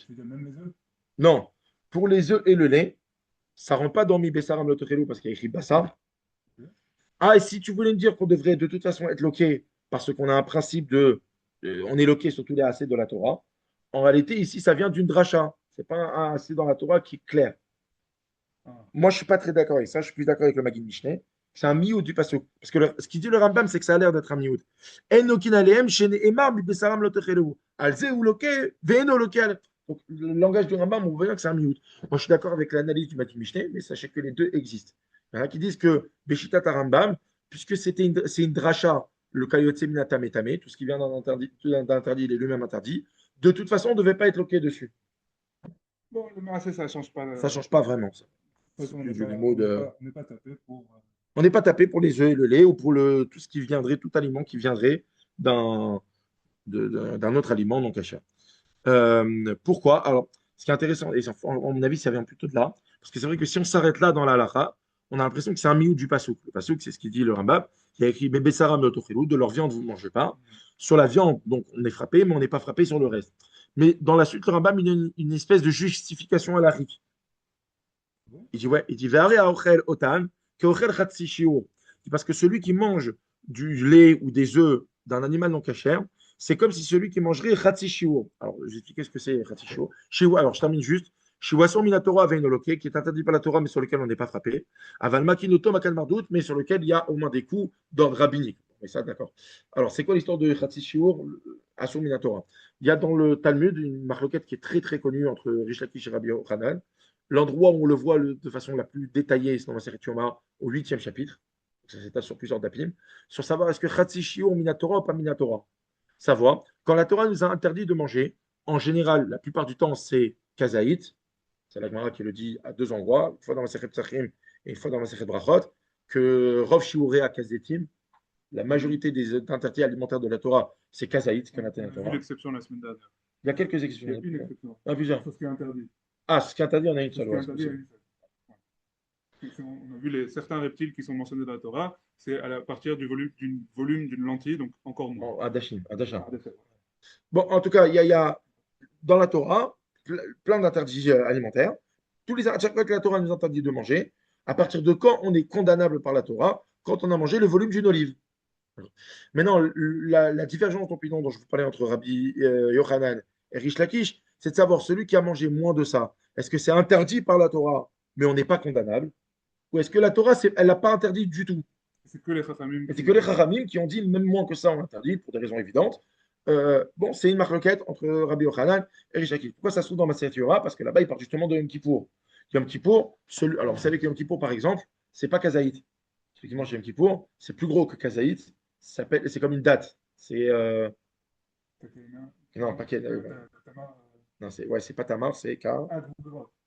Non, pour les œufs et le lait, ça ne rentre pas dans Mi Bessaram lo tochelu parce qu'il y a écrit Bassar. Ah, et si tu voulais me dire qu'on devrait de toute façon être loqué parce qu'on a un principe on est loqué sur tous les AC de la Torah, en réalité, ici, ça vient d'une dracha. Ce n'est pas un AC dans la Torah qui est clair. Moi, je ne suis pas très d'accord avec ça. Je suis plus d'accord avec le Magid Mishneh. C'est un miout du pasuk. Parce que ce qu'il dit le Rambam, c'est que ça a l'air d'être un miout. Donc, le langage du Rambam, on voit bien que c'est un miout. Moi, je suis d'accord avec l'analyse du Magid Mishneh, mais sachez que les deux existent. Il y en a qui disent que Beshitat Rambam, puisque c'est une dracha, le Kayotse Minatam et Tamé, tout ce qui vient d'un interdit, il est lui-même interdit. De toute façon, on ne devait pas être loqué dessus. Bon, le marché, ça ne change pas. Ça ne change pas vraiment. Ça. On n'est pas tapé pour. On n'est pas tapé pour les œufs et le lait ou pour tout ce qui viendrait, tout aliment qui viendrait d'un autre aliment non caché. Pourquoi? Alors, ce qui est intéressant, et à mon avis, ça vient plutôt de là, parce que c'est vrai que si on s'arrête là dans la halakha, on a l'impression que c'est un miout du pasouk. Le pasouk, c'est ce qu'il dit le Rambam, qui a écrit Bébé Sarah de leur viande, vous ne mangez pas. Sur la viande, donc on est frappé, mais on n'est pas frappé sur le reste. Mais dans la suite, le Rambam, il y a une espèce de justification à l'arique. Il dit, ouais, il dit, otan, parce que celui qui mange du lait ou des œufs d'un animal non cachère, c'est comme si celui qui mangerait Khatsi Shiur. Alors, je vais expliquer ce que c'est Khatsi Shiur. Alors, je termine juste. Shiwason Minatora Veinoloke, qui est interdit par la Torah, mais sur lequel on n'est pas frappé. Aval Makinoto Makal Mardout, mais sur lequel il y a au moins des coups d'ordre rabbinique. Mais ça, d'accord. Alors, c'est quoi l'histoire de Khatsi Shiur, Asur Minatora? Il y a dans le Talmud une marloquette qui est très très connue entre Rish Lakish et Rabbi Yochanan. L'endroit où on le voit de façon la plus détaillée, c'est dans la série Yoma, au 8e chapitre. Ça s'étale sur plusieurs dapim. Sur savoir est-ce que Khatsi Shiur Minatora ou pas Minatora. Savoir, quand la Torah nous a interdit de manger, en général, la plupart du temps, c'est kazaït. C'est la Gemara qui le dit à deux endroits, une fois dans la Sechet Psachim et une fois dans la Sechet Brachot, que Rov Shiurei à Kazetim, la majorité des interdits alimentaires de la Torah, c'est kazaït, qu'on a vu l'exception la semaine dernière. Il y a quelques exceptions. Il y a une exception. Plusieurs. C'est ce qui est interdit. Ah, ce qui est interdit, on a une seule. On a vu certains reptiles qui sont mentionnés dans la Torah, c'est à partir du volume d'une lentille, donc encore moins. Adachim. Bon, en tout cas, il y a dans la Torah plein d'interdits alimentaires. À chaque fois que la Torah nous interdit de manger, à partir de quand on est condamnable par la Torah? Quand on a mangé le volume d'une olive. Maintenant, la divergence d'opinion dont je vous parlais entre Rabbi Yochanan et Rish Lakish, c'est de savoir celui qui a mangé moins de ça. Est-ce que c'est interdit par la Torah, mais on n'est pas condamnable? Ou est-ce que la Torah, elle n'a pas interdit du tout? C'est que les Chachamim. Et c'est que les Chachamim qui ont dit même moins que ça, on interdit, pour des raisons évidentes. Bon, c'est une marloquette entre Rabbi Yochanan et Rish Lakish. Pourquoi ça se trouve dans ma Torah? Parce que là-bas, il parle justement de Yom Kippour. Yom Kippour, alors vous savez que Yom Kippour, par exemple, c'est pas kazaït. Celui qui mange Yom Kippour, c'est plus gros que kazaït. C'est comme une date. C'est non, pas non, c'est pas tamar, c'est ka.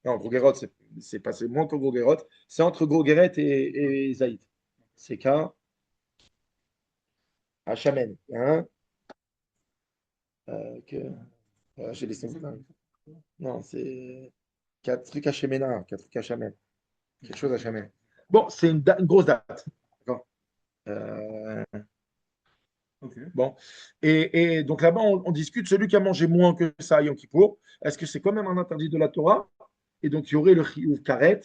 Non, gros guérot, c'est moins que gros guérot. C'est entre gros guéret et zaït. C'est ka hachamen. Hein? Que, j'ai laissé non, c'est 4 trucs hachémena, 4 trucs hachamen. Quelque chose hachamen. Bon, c'est une grosse date. D'accord. Bon. Et donc là-bas, on discute celui qui a mangé moins que ça à Yom Kippour. Est-ce que c'est quand même un interdit de la Torah? Et donc, il y aurait le chiyuv karet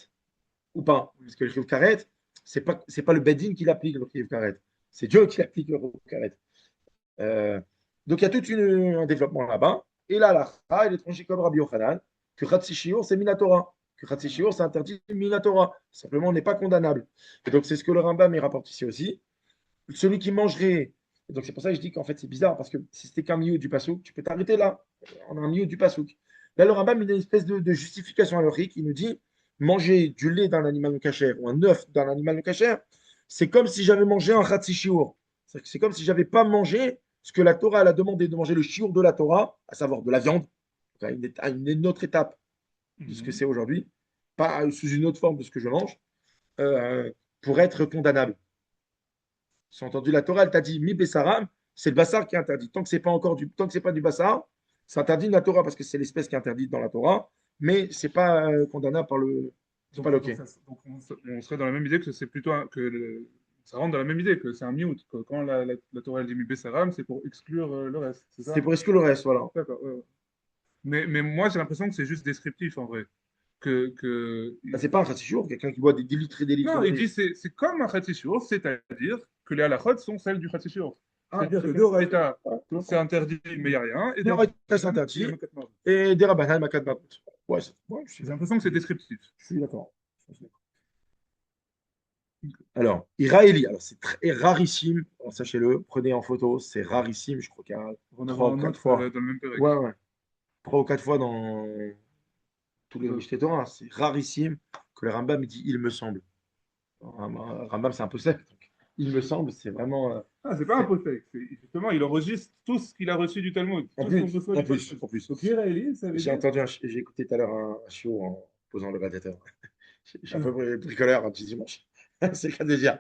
ou pas? Parce que le chiyuv karet, c'est pas le bedin qui l'applique, le chiyuv karet. C'est Dieu qui applique le chiyuv karet. Donc, il y a tout un développement là-bas. Et là, la il est tranché comme Rabbi Yochanan, que Khatsi Shiur, c'est Minatora. Que Khatsi Shiur, c'est interdit Minatora. Simplement, on n'est pas condamnable. Et donc, c'est ce que le Rambam il rapporte ici aussi. Celui qui mangerait. Et donc, c'est pour ça que je dis qu'en fait, c'est bizarre, parce que si c'était qu'un milieu du pasouk, tu peux t'arrêter là. On a un milieu du pasouk. Là, le Rambam, il a une espèce de justification alorique. Il nous dit manger du lait d'un animal non cachère ou un œuf d'un animal non cachère, c'est comme si j'avais mangé un khatsi shiur. C'est comme si j'avais pas mangé ce que la Torah elle a demandé de manger, le shiur de la Torah, à savoir de la viande, à une autre étape de ce que c'est aujourd'hui, pas sous une autre forme de ce que je mange, pour être condamnable. C'est entendu, la Torah, elle t'a dit mi bessaram, c'est le bassar qui est interdit. Tant que c'est pas du bassar, c'est interdit de la Torah parce que c'est l'espèce qui est interdite dans la Torah, mais c'est pas condamnable par le. C'est pas loqué. Donc on serait dans la même idée que c'est plutôt ça rentre dans la même idée que c'est un miout. Quand la Torah elle dit mi bessaram, c'est pour exclure le reste. C'est pour exclure le reste, voilà. D'accord. Mais moi j'ai l'impression que c'est juste descriptif en vrai. C'est pas un chassichour, quelqu'un qui boit des litres et des litres. Non, il dit c'est comme un chassichour, c'est-à-dire que les halachot sont celles du chassichour. C'est-à-dire que de Raïta, c'est interdit, mais il n'y a rien. Et de Raïta, c'est interdit. Et des Rabbanan, Makat Babot. Ouais, j'ai l'impression que c'est descriptif. Je suis d'accord. Alors, Iraéli, alors c'est très rarissime, sachez-le, prenez en photo, c'est rarissime, je crois qu'il y a 3 ou 4 fois. Dans le même période. Ouais. 3 ou 4 fois dans tous les Mishneh Torah. C'est rarissime que le Rambam dit il me semble. Rambam, c'est un peu sec. Donc, il me semble, c'est vraiment. C'est pas un peu sec. Justement, il enregistre tout ce qu'il a reçu du Talmud. En plus. Donc, Iraéli, ça veut dire. J'ai écouté tout à l'heure un chiot en posant le radiateur. Je suis un peu bricoleur un petit dimanche. C'est le cas de dire.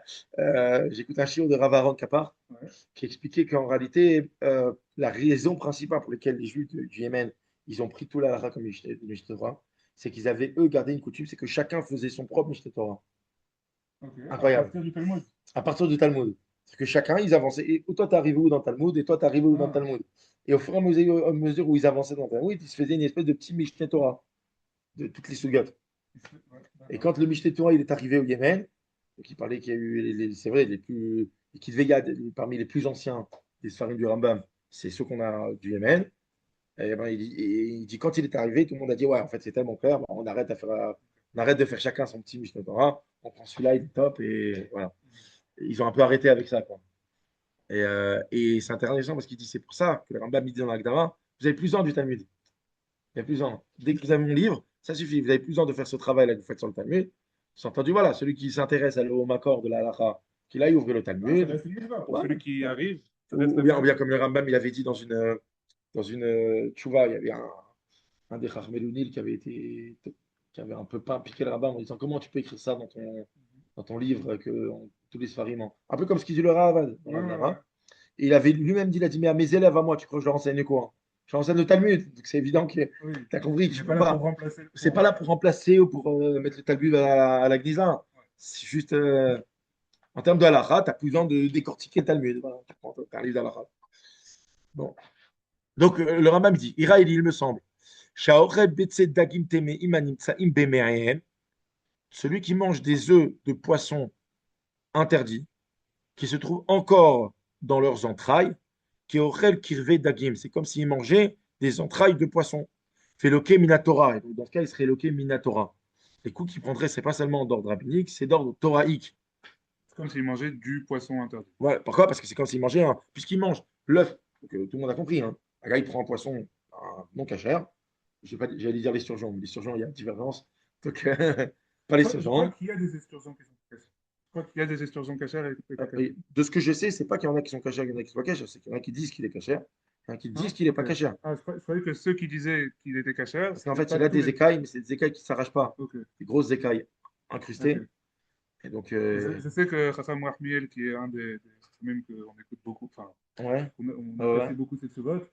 J'ai écouté un chiot de Rav Aaron Kapar qui expliquait qu'en réalité, la raison principale pour laquelle les Juifs du Yémen ils ont pris tout la halakha comme Mishneh Torah, c'est qu'ils avaient, eux, gardé une coutume, c'est que chacun faisait son propre Mishneh Torah. Incroyable. À partir du Talmud. À partir du Talmud. C'est que chacun, ils avançaient. Et toi, tu arrivé où dans le Talmud, et toi, tu arrivé où dans le Talmud. Et au fur et à mesure où ils avançaient dans le Talmud, ils se faisaient une espèce de petit Mishneh Torah de toutes les sugates. Et quand le Mishneh Torah il est arrivé au Yémen, qui parlait qu'il y a eu, c'est vrai, les plus, qui devait parmi les plus anciens des Sfarim du Rambam, c'est ceux qu'on a du Yémen. Et ben, il dit quand il est arrivé, tout le monde a dit ouais, en fait, c'est tellement clair, on arrête de faire chacun son petit Mishneh Torah, on prend celui-là, il est top, et voilà. Ils ont un peu arrêté avec ça, quoi. Et c'est intéressant parce qu'il dit c'est pour ça que le Rambam dit dans l'Agdara, vous avez plus besoin du Talmud. Il y a plus besoin. Dès que vous avez mon livre, ça suffit. Vous avez plus besoin de faire ce travail-là que vous faites sur le Talmud. C'est entendu, voilà, celui qui s'intéresse au Makor de la halakha, qu'il aille ouvrir le Talmud. Pour celui qui arrive. Ou bien comme le Rambam il avait dit dans une tchouva, il y avait un des Chachmelounil qui avait un peu pas piqué le Rambam en disant comment tu peux écrire ça dans ton livre que tous les Sfarim. Un peu comme ce qu'il dit le Ravad. Et il avait lui-même dit, il a dit mais à mes élèves, à moi, tu crois que je leur enseigne quoi? Je leur enseigne le Talmud. Donc c'est évident que tu as compris que je ne peux pas. C'est pas là pour remplacer ou pour mettre le Talmud à la Gnisa. C'est juste en termes de halakha, tu n'as plus besoin de décortiquer le Talmud. Voilà, tu as un livre d'halakha. Bon. Donc, le Rambam dit, Iraëli, il me semble, celui qui mange des œufs de poisson interdits, qui se trouvent encore dans leurs entrailles, qui aurait kirvé dagim, c'est comme s'il mangeait des entrailles de poisson. Fait loqué minatora, et donc dans ce cas, il serait loqué minatora. Les coups qu'il prendrait, c'est pas seulement d'ordre rabbinique, c'est d'ordre toraïque. C'est comme s'il mangeait du poisson interdit. Ouais, pourquoi? Parce que c'est comme s'il mangeait, puisqu'il mange l'œuf, tout le monde a compris, hein. Un gars, il prend un poisson non cachère. J'allais dire l'esturgeon, mais l'esturgeon, il y a une divergence. Donc, pas l'esturgeon. Il y a des esturgeons qui sont cachés. crois qu'il y a des esturgeons cachères et pas cachères. Et de ce que je sais, c'est pas qu'il y en a qui sont cachers, il y en a qui sont pas cachers, c'est qu'il y en a qui disent qu'il est cacher, il y en a qui Non? disent qu'il n'est pas Ok. cacher. Ah, je croyais que ceux qui disaient qu'il était cachère, Parce qu'en c'était fait, il pas a tous des les... écailles, mais c'est des écailles qui ne s'arrachent pas, Ok, des grosses écailles ok. incrustées. Et donc, Je sais que Chacham Rahmiel, qui est un des Chachamim qu'on écoute beaucoup, enfin, ouais, on ouais, apprécie ouais, beaucoup cette sourate,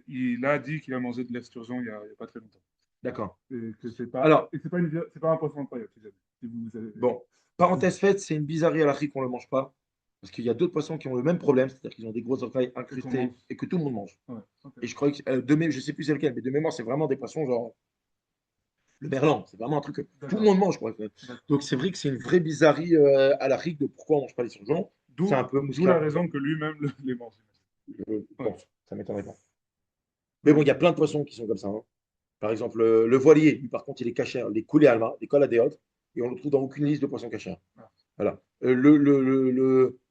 il a dit qu'il a mangé de l'esturgeon il y a pas très longtemps. d'accord. Et que Alors, c'est pas un poisson incroyable, si jamais. Si vous avez... bon, parenthèse faite, c'est une bizarrerie à l'Afrique qu'on ne le mange pas. Parce qu'il y a d'autres poissons qui ont le même problème, c'est-à-dire qu'ils ont des grosses écailles Et qu'on incrustées mange. et que tout le monde mange. Ouais, ok. Et je crois que, je sais plus c'est lequel, mais de mémoire, c'est vraiment des poissons genre le merlan. C'est vraiment un truc que tout le D'accord. monde mange, je crois. D'accord. Donc c'est vrai que c'est une vraie bizarrerie à l'Afrique de pourquoi on ne mange pas les surgeons. C'est un peu D'où la mousquin. raison que lui-même les mange. Je Ouais. pense, ça m'étonnerait pas. Mais bon, il y a plein de poissons qui sont comme ça, hein. Par exemple, le voilier, lui, par contre, il est caché. Les coulées alma, les cols à déotes, et on ne le trouve dans aucune liste de poissons cachés. Ah. Voilà.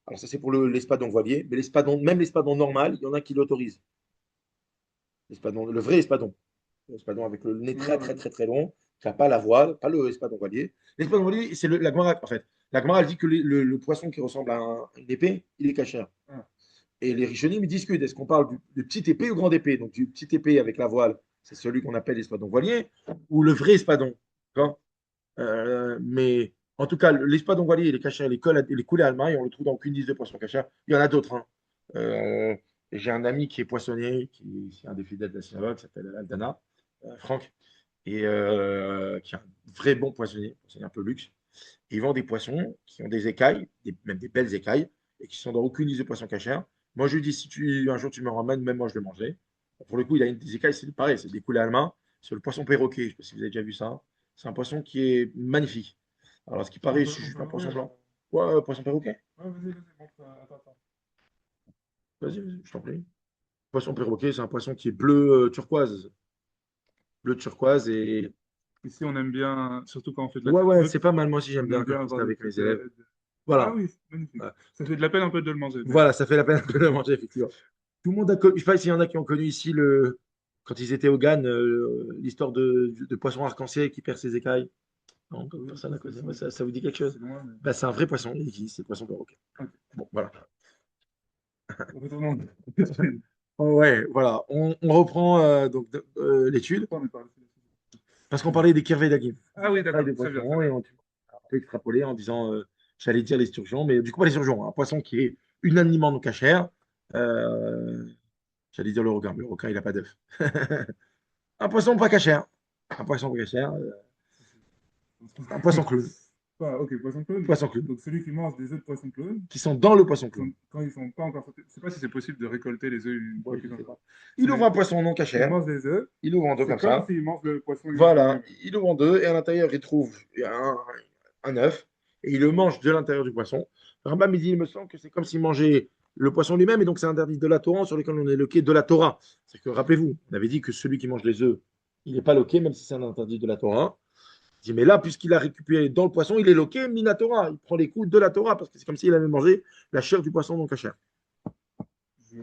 Alors ça, c'est pour l'espadon voilier, mais même l'espadon normal, il y en a qui l'autorisent. L'espadon, le vrai espadon. L'espadon avec le nez très, très, Ouais. très, très long, qui n'a pas la voile, pas le espadon voilier. L'espadon voilier, c'est la Gemara, en fait. La Gemara, elle dit que le poisson qui ressemble à une épée, il est caché. Ah. Et les Rishonim ils discutent. Est-ce qu'on parle du petit épée ou grande épée? Donc, du petit épée avec la voile, c'est celui qu'on appelle l'espadon voilier, ou le vrai espadon. D'accord. Mais en tout cas, l'espadon voilier, il est caché, il est coulé à l'maille, on le trouve dans aucune liste de poissons cachés. Il y en a d'autres, hein. Euh, j'ai un ami qui est poissonnier, qui est un des fidèles de la synagogue, qui s'appelle Aldana, Franck, et qui est un vrai bon poissonnier, poissonnier un peu luxe. Et il vend des poissons qui ont des écailles, même des belles écailles, et qui sont dans aucune liste de poissons cachés. Moi, je lui dis, si un jour tu me ramènes, même moi, je le mangerai. Pour le coup, il a des écailles, c'est pareil, c'est des coulées à la main. C'est le poisson perroquet, je ne sais pas si vous avez déjà vu ça. C'est un poisson qui est magnifique. Alors, ce qui paraît, c'est juste un poisson blanc. Ouais, poisson perroquet. Ouais, vas-y, montre, attends. Vas-y, je t'en prie. Poisson perroquet, c'est un poisson qui est bleu turquoise. Bleu turquoise et. Ici, on aime bien, surtout quand on fait de la Ouais, ouais, technique, c'est pas mal. Moi aussi, j'aime on bien aime quand bien je fais ça avoir des avec trucs. mes élèves. Ah Voilà. oui, c'est magnifique. Voilà. Ça fait de la peine un peu de le manger. Voilà, ça fait la peine de le manger, effectivement. Tout le monde a connu, je sais pas s'il y en a qui ont connu ici, quand ils étaient au GAN, l'histoire de poisson arc-en-ciel qui perd ses écailles. Non, Oui, personne n'a connu. Ouais, c'est ça vous dit quelque chose? loin, mais... Bah, c'est un vrai poisson, c'est le poisson perroquet. Ok. Bon, voilà. Retournons. Oh, ouais, voilà. On reprend donc l'étude, Pourquoi on est parlé de ça? parce qu'on parlait des kirvés d'agim. Ah oui, d'accord, De très bien, très poissons, bien. et on peut extrapoler en disant, j'allais dire les sturgeons, mais du coup, pas les sturgeons, hein. Un poisson qui est unanimement non cachère. Euh, J'allais dire le requin, mais le requin, il n'a pas d'œuf. Un poisson pas cachère. Un poisson pas cachère. Un poisson clown. Ah, ok, poisson clown. Poisson clown. Donc celui qui mange des œufs de poisson clown, Qui sont dans le poisson clown. quand ils sont pas encore sortis, je sais pas si c'est possible de récolter les œufs une Ouais, fois je qu'ils sais sont pas. sortis. Il ouvre Mais un poisson non il cachère. mange des œufs, Il ouvre en deux c'est comme comme ça. s'il mange le poisson Voilà. lui-même. Il ouvre en deux et à l'intérieur, il trouve un œuf et il le mange de l'intérieur du poisson. Rambam, il dit, il me semble que c'est comme s'il mangeait le poisson lui-même et donc c'est interdit de la Torah sur lequel on est loqué de la Torah. C'est que, rappelez-vous, on avait dit que celui qui mange les œufs, il n'est pas loqué, même si c'est un interdit de la Torah. Il dit, mais là, puisqu'il a récupéré dans le poisson, il est loqué, mina Torah. Il prend les coups de la Torah parce que c'est comme s'il avait mangé la chair du poisson non cachère. Je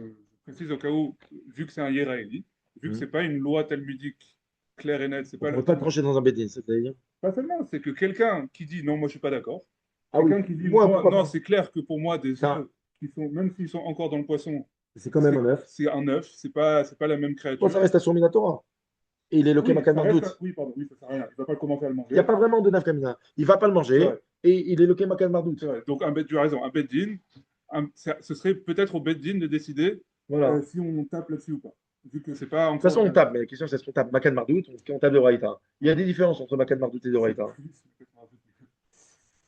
précise au cas où, vu que c'est un Yéraïli, vu que Mhm. c'est pas une loi talmudique claire et nette, c'est On pas ne peut pas trancher dans un bédine, c'est-à-dire. pas seulement, c'est que quelqu'un qui dit non, moi je suis pas d'accord, Ah oui, quelqu'un qui dit moi, moi, pourquoi non, pas? c'est clair que pour moi des Ça, œufs qui sont, même s'ils sont encore dans le poisson, c'est quand même un œuf. c'est un œuf, c'est pas la même Bon, ça créature. reste à sur Minatora. Et il est loqué Oui, Makan Mardout. oui, pardon, oui, ça sert à rien. Il va pas commencer à le Il n'y a manger. pas vraiment de nafkamina. Il ne va pas le C'est manger vrai, et il est loqué Makan Mardout. c'est vrai. Donc tu as raison, un beddin, ce serait peut-être au beddin de décider Voilà. De si on tape là-dessus ou pas, vu que c'est pas toute façon, encore. on tape, mais la question c'est est-ce qu'on tape Makan Mardout ou on tape de Raïta. Il y a des différences entre Makan Mardout et de C'est Raïta. plus.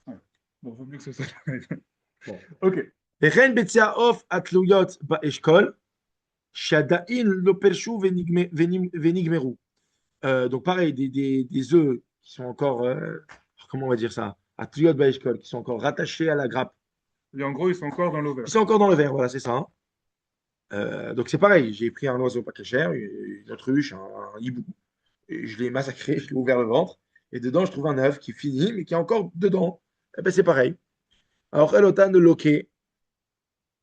Ouais. Bon, vaut mieux que ce soit. Bon. Ok. וכן ביצי of התלויות באשכול, שעדיין לא פרשו ונגמרו. Donc pareil, des œufs qui sont encore, comment on va dire ça, à Tliot Baeshkol, qui sont encore rattachés à la grappe. Et en gros, ils sont encore dans Ils l'ovaire. sont encore dans le verre, voilà, c'est ça, hein. Donc c'est pareil, j'ai pris un oiseau pas très cher, une autruche, un hibou, et je l'ai massacré, je l'ai ouvert le ventre, et dedans je trouve un œuf qui est fini, mais qui est encore dedans. Eh ben, c'est pareil. Alors, Elotan de Loké,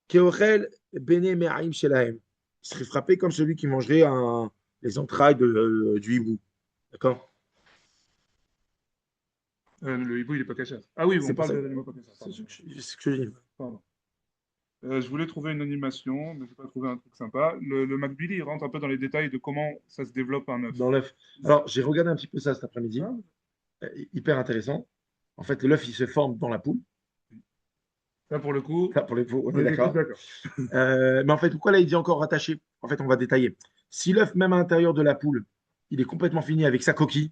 Keochel Bene Me'aim Shelahem. Il serait frappé comme celui qui mangerait les entrailles du hibou. D'accord? Le hibou, il n'est pas cachère. Ah oui, C'est on pour parle ça. des animaux pas cachères. C'est Pardon. ce que je dis. Pardon. Je voulais trouver une animation, mais je n'ai pas trouvé un truc sympa. Le McBilly, il rentre un peu dans les détails de comment ça se développe un œuf. Dans l'œuf. Alors, j'ai regardé un petit peu ça cet après-midi. Ah, Hyper intéressant. En fait, l'œuf, il se forme dans la poule. ça, pour le coup, Ça, pour les faux, on on est était tous d'accord. d'accord. Mais en fait, pourquoi là, il dit encore rattaché? En fait, on va détailler. Si l'œuf, même à l'intérieur de la poule, il est complètement fini avec sa coquille,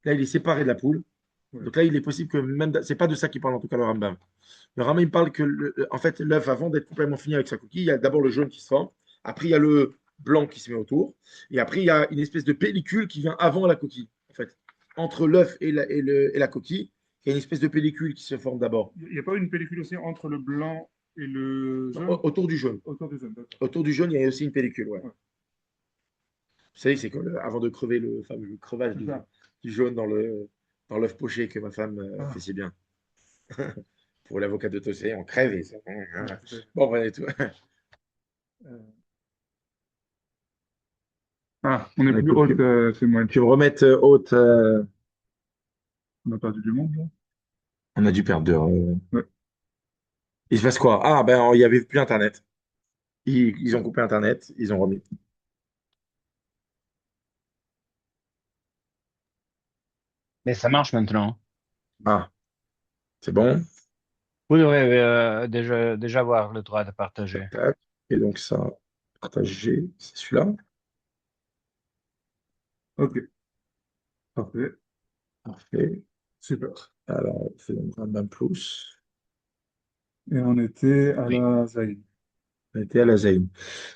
là, il est séparé de la poule. Ouais. Donc là, il est possible que même. C'est pas de ça qu'il parle, en tout cas, le Rambam. Le Rambam, il parle que, en fait, l'œuf, avant d'être complètement fini avec sa coquille, il y a d'abord le jaune qui se forme. Après, il y a le blanc qui se met autour. Et après, il y a une espèce de pellicule qui vient avant la coquille. En fait, entre l'œuf et la coquille, il y a une espèce de pellicule qui se forme d'abord. Il n'y a pas une pellicule aussi entre le blanc et le jaune? Autour du jaune. Autour du jaune, d'accord. Autour du jaune, il y a aussi une pellicule, ouais. Ouais. Vous savez, c'est avant de crever le fameux crevage C'est ça. du jaune dans l'œuf poché que ma femme fait si bien. Pour l'avocat de Tossé, on crève et ça. Bon, voilà et tout. Euh, Ah, on est Ouais, plus haute, c'est moi. Tu me remettes haute. On a perdu du monde, là. On a dû perdre deux. Ouais. Il se passe quoi? Ah, ben, il n'y avait plus Internet. Ils ont coupé Internet, ils ont remis. Mais ça marche maintenant. Ah, c'est bon. Vous devrez déjà avoir le droit de partager. Tac. Et donc, ça, partager, c'est celui-là. Ok, parfait. Parfait. Super. Alors, c'est un même plus. Et on était à Oui, la Zaïne. on était à la Zayn.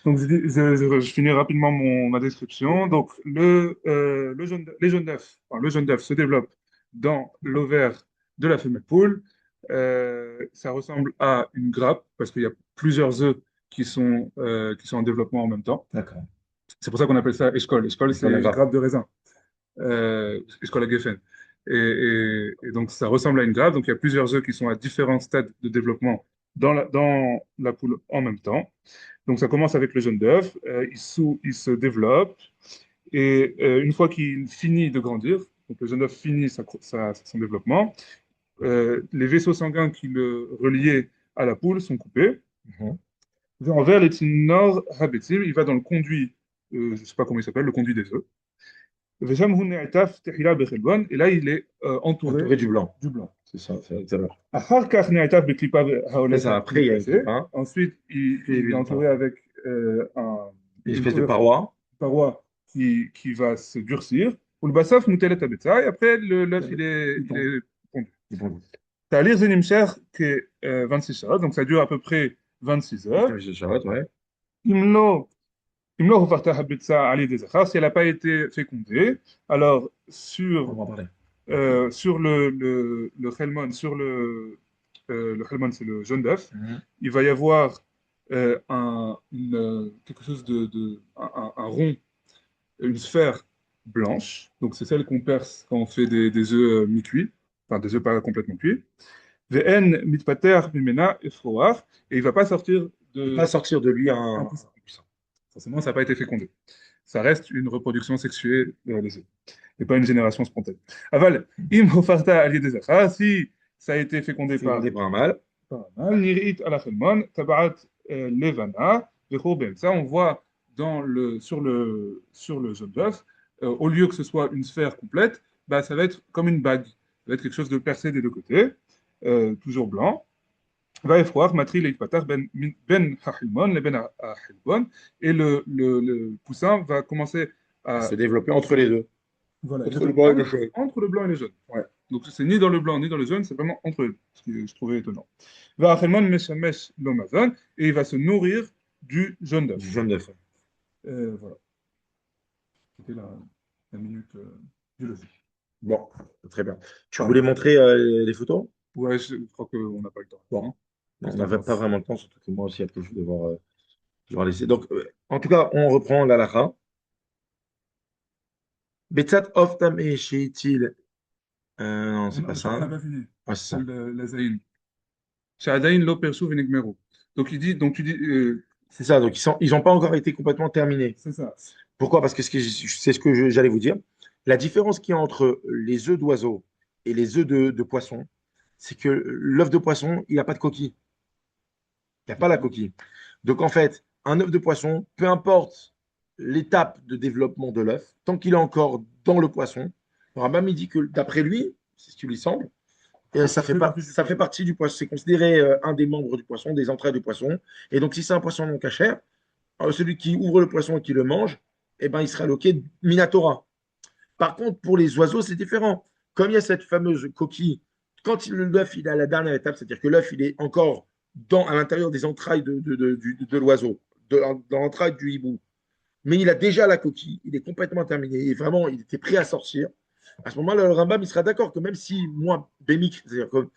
Donc, je finis rapidement ma description. Donc, les jeunes d'œufs, enfin, le jeune d'œuf se développe dans l'ovaire de la femelle poule. Ça ressemble à une grappe parce qu'il y a plusieurs œufs qui sont en développement en même temps. D'accord. C'est pour ça qu'on appelle ça école. École, Donc, c'est on a une grave. grappe de raisin. École à Geffen. Et donc, ça ressemble à une grappe. Donc, il y a plusieurs œufs qui sont à différents stades de développement dans la poule en même temps. Donc, ça commence avec le jaune d'œuf, il se développe, et une fois qu'il finit de grandir, donc le jaune d'œuf finit son développement, les vaisseaux sanguins qui le reliaient à la poule sont coupés. Mhm. Envers les nord habetim, il va dans le conduit, je ne sais pas comment il s'appelle, le conduit des œufs. Vesham hu ne'ataf tehila bechelbon, et là, il est entouré Entouré du blanc. du blanc. C'est ça, c'est tout à l'heure. Achar kach ne'ataf beklipa C'est haolet ça. Après, il y a une nefaseh. clipa, Ensuite, il est entouré avec une une espèce de paroi. paroi qui va se durcir. Ou le basaf moutelet abetza, et après, l'œuf, il est pondu. Bon, Talir zenimcher que 26 heures, donc ça dure à peu près 26 heures. je Charlotte, ouais. Imlo, imlo hufarta habetza ali des achar, si elle n'a pas été fécondée, alors On va en parler. sur le Helmon, le Helmon, c'est le jaune d'œuf, Mhm. il va y avoir quelque chose un rond, une sphère blanche. Donc, c'est celle qu'on perce quand on fait des œufs mi-cuits, enfin des œufs pas complètement cuits. VN mitpater mimena efroar, et il ne va pas sortir Il ne peut pas sortir de lui un un poussin. Forcément, ça n'a pas été fécondé. Ça reste une reproduction sexuée des œufs, et pas une génération spontanée. Aval, im hofarta ali des achas, si ça a été fécondé par fécondé par un mâle. Nirit ala Khelmon, Tabarat Levana, Vechourbem. Ça, on voit sur le jaune d'œuf, au lieu que ce soit une sphère complète, bah, ça va être comme une bague. Ça va être quelque chose de percé des deux côtés, toujours blanc. Va effroir, Matri Leitpatar Ben Hachilmon, le Ben Hachilbon, et le poussin va commencer à Se développer entre les deux. voilà, Entre le blanc et le jaune. entre le blanc et le jaune. Ouais. Donc c'est ni dans le blanc ni dans le jaune, c'est vraiment entre eux, ce que je trouvais étonnant. Va Achelmon Meshamesh l'Amazon, et il va se nourrir du jaune d'œuf. Du jaune d'œuf. Voilà. C'était la minute biologie. Bon, très bien. Tu Ah. voulais montrer les photos? Ouais, je crois qu'on n'a pas le temps. Bon. Hein. On n'avait pas vraiment le temps, surtout que moi aussi, après, je vais devoir laisser. Donc, en tout cas, on reprend l'alaha. Betzat oftam et sheitil. Non, c'est pas On n'a ça. pas fini. Ah, c'est ça. La Zaïn. Sha'adain lo persu venigmeru. Donc donc tu dis, C'est ça. Donc, ils n'ont pas encore été complètement terminés. c'est ça. Pourquoi? Parce que c'est ce que j'allais vous dire. La différence qu'il y a entre les œufs d'oiseaux et les œufs de poisson, c'est que l'œuf de poisson, il n'a pas de coquille. Il n'y a pas la coquille. Donc, en fait, un œuf de poisson, peu importe l'étape de développement de l'œuf, tant qu'il est encore dans le poisson, le Rambam il dit que d'après lui, c'est ce qui lui semble, et ça fait partie du poisson. C'est considéré un des membres du poisson, des entrailles du poisson. Et donc, si c'est un poisson non cachère, celui qui ouvre le poisson et qui le mange, eh ben, il sera loqué Minatora. Par contre, pour les oiseaux, c'est différent. Comme il y a cette fameuse coquille, quand l'œuf il est à la dernière étape, c'est-à-dire que l'œuf il est encore à l'intérieur des entrailles de l'oiseau, dans l'entraille du hibou, mais il a déjà la coquille, il est complètement terminé, et vraiment, il était prêt à sortir. À ce moment-là, le Rambam, il sera d'accord que même si moi, Bémique, c'est-à-dire que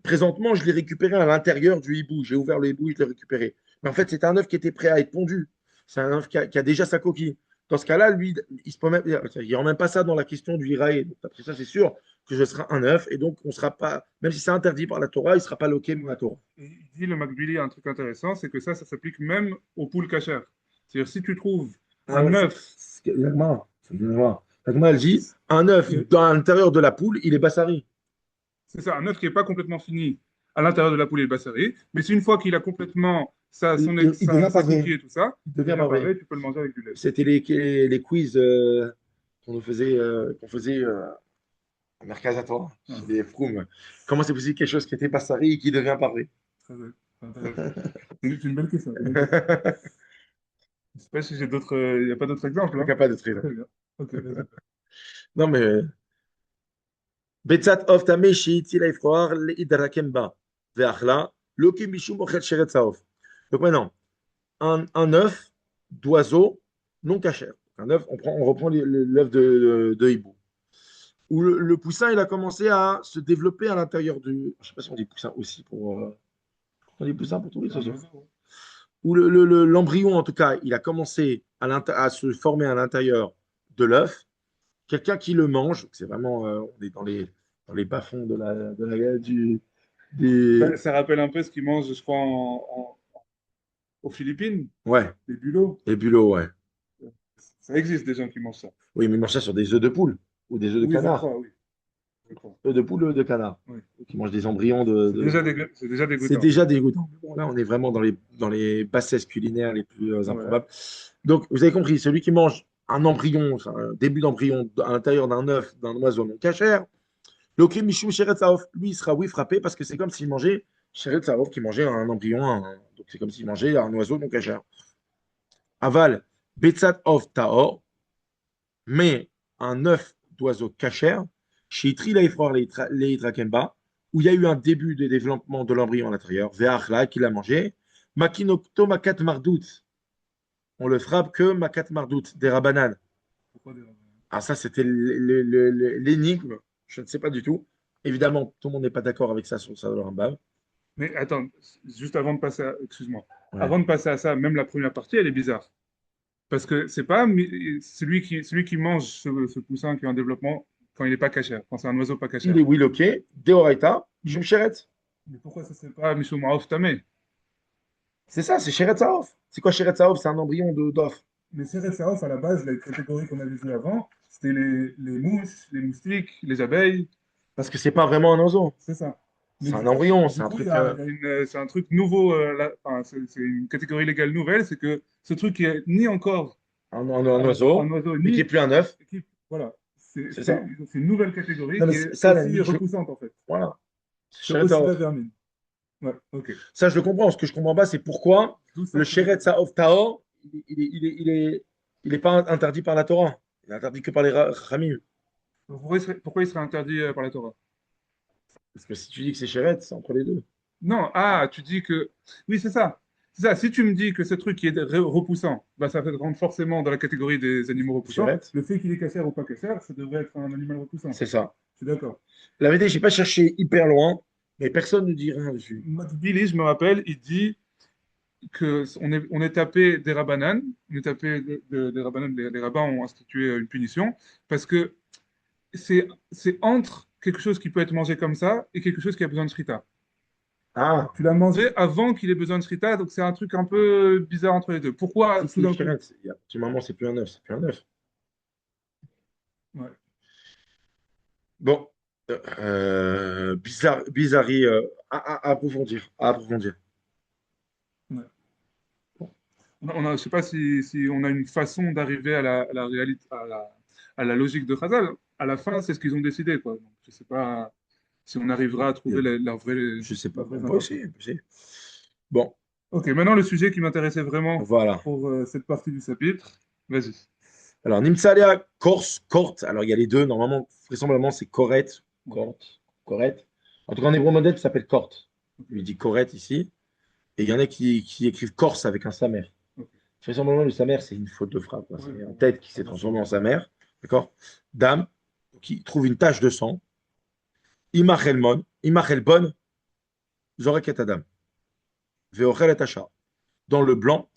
présentement, je l'ai récupéré à l'intérieur du hibou, j'ai ouvert le hibou, je l'ai récupéré. Mais en fait, c'est un œuf qui était prêt à être pondu. C'est un œuf qui a déjà sa coquille. Dans ce cas-là, lui, il ne rend même pas ça dans la question du Iraé. Après ça, c'est sûr que ce sera un œuf, et donc on sera pas, même si c'est interdit par la Torah, il ne sera pas loqué par la Torah. Il dit le Makbili un truc intéressant, c'est que ça s'applique même aux poules cachères. C'est-à-dire, si tu trouves un œuf. Elle dit un œuf dans l'intérieur de la poule, il est bassari. C'est ça, un œuf qui n'est pas complètement fini à l'intérieur de la poule et le bassari, mais c'est une fois qu'il a complètement sa coquille et tout ça, il devient parvé. Tu peux le manger avec du lait. C'était les quiz qu'on faisait à Mercazator, des Froum. Comment c'est possible quelque chose qui était bassari et qui devient parvé? C'est une belle question. Je ne sais pas si j'ai d'autres. Il n'y a pas d'autres exemples. Il n'y a pas d'autres exemples. Ok, non, mais. Betzat of tameshi tilaifroar leidrakemba veachla loki mishum ochel sheret saof. Donc maintenant, un œuf d'oiseau non cachère. Un œuf, on reprend l'œuf de hibou. Où le poussin, il a commencé à se développer à l'intérieur du. Je ne sais pas si on dit poussin aussi pour. On dit poussin pour tous les oiseaux. Où l'embryon, en tout cas, il a commencé à se former à l'intérieur de l'œuf. Quelqu'un qui le mange, c'est vraiment. On est dans les bas-fonds des. Ça rappelle un peu ce qu'ils mangent, je crois, aux Philippines. Ouais. Les bulots. Les bulots, ouais. Ça existe des gens qui mangent ça. Oui, mais ils mangent ça sur des œufs de poule ou des œufs de canard. Je crois. Œufs de poule, œufs de canard. Oui. Qui mangent des embryons C'est déjà dégoûtant. C'est déjà dégoûtant. Bon, là, on est vraiment dans les bassesses culinaires les plus improbables. Donc, vous avez compris, celui qui mange un embryon, un début d'embryon à l'intérieur d'un œuf d'un oiseau non cachère, l'Okrim Mishum Sheret Saof, lui, il sera oui frappé parce que c'est comme s'il mangeait Sheret Saof qui mangeait un embryon, donc c'est comme s'il mangeait un oiseau non cachère. Aval, Betzat of Taor, mais un œuf d'oiseau cachère, chez Itri Laifroar Leitrakemba, où il y a eu un début de développement de l'embryon à l'intérieur, Veachla qui l'a mangé, Makinokto Makat Mardout, on le frappe que Makat Mardout, des Rabanan. Pourquoi des Rabanan? Ah, ça, c'était l'énigme, je ne sais pas du tout. Évidemment, tout le monde n'est pas d'accord avec ça sur ça dans le Rambam. Mais attends, juste avant de passer à. Excuse-moi. Ouais. Avant de passer à ça, même la première partie, elle est bizarre. Parce que c'est pas celui qui mange ce poussin qui est en développement quand il n'est pas cachère, quand c'est un oiseau pas cachère. Il est wiloké, Deoraita, Mishum Sheret. Mais pourquoi ça ne serait pas Mishum Ma'of Tameh? C'est ça, c'est Sheret Saof. C'est quoi Sheret Saof? C'est un embryon d'off. Mais Sheret Saof, à la base, la catégorie qu'on avait vue avant, c'était les mouches, les moustiques, les abeilles. Parce que c'est pas vraiment un oiseau. C'est ça. C'est un embryon, c'est un truc. C'est un truc nouveau, c'est une catégorie légale nouvelle, c'est que ce truc qui est ni encore un oiseau, mais qui n'est plus un œuf. Voilà. C'est une nouvelle catégorie non, qui est aussi repoussante, en fait. Voilà. C'est aussi la vermine. Ouais, ok. Ça, je le comprends. Ce que je comprends pas, c'est pourquoi le Sheret Saof Taor, il est pas interdit par la Torah. Il est interdit que par les Ramim. Pourquoi il serait interdit par la Torah? Parce que si tu dis que c'est Sheret, c'est entre les deux. Non, tu dis que. Oui, c'est ça. C'est ça. Si tu me dis que ce truc qui est repoussant, bah, ça rentre forcément dans la catégorie des animaux repoussants. Sheret. Le fait qu'il est cachère ou pas cachère, ça devrait être un animal repoussant. C'est ça. Je suis d'accord. La vérité, je n'ai pas cherché hyper loin, mais personne ne dit rien dessus. Billy, je me rappelle, il dit qu'on est tapé des rabbanan, on est tapé des rabbanan, les rabbins ont institué une punition, parce que c'est entre quelque chose qui peut être mangé comme ça et quelque chose qui a besoin de shrita. Ah. Tu l'as mangé avant qu'il ait besoin de shrita, donc c'est un truc un peu bizarre entre les deux. Pourquoi tout d'un coup tu maman, c'est plus un œuf, c'est plus un œuf. Ouais. Bon, Bizarrerie à approfondir. À approfondir. Ouais. Je sais pas si on a une façon d'arriver à la réalité, à la logique de Chazal. À la fin, c'est ce qu'ils ont décidé, quoi. Donc, je sais pas si on arrivera à trouver Je sais pas. leurs vraies On peut intentions. essayer, on peut essayer. Bon, Ok, maintenant le sujet qui m'intéressait vraiment voilà. pour cette partie du chapitre. Vas-y. Alors, Nimsalia, Corse, Corte. Alors, il y a les deux. Normalement, vraisemblablement, c'est Corette. Corte, Corette. En tout cas, en hébreu modèle, ça s'appelle Corte. Il dit Corette ici. Et il y en a qui écrivent Corse avec un samer. Ok. Vraisemblablement, le samer, c'est une faute de frappe, quoi. Ouais, C'est un ouais, tête qui ça s'est marche. transformé en samer. D'accord? Dame, qui trouve une tache de sang. Imachelmon, Imachelbon, Zorek et Adam. Veochel et Tacha. Dans le blanc,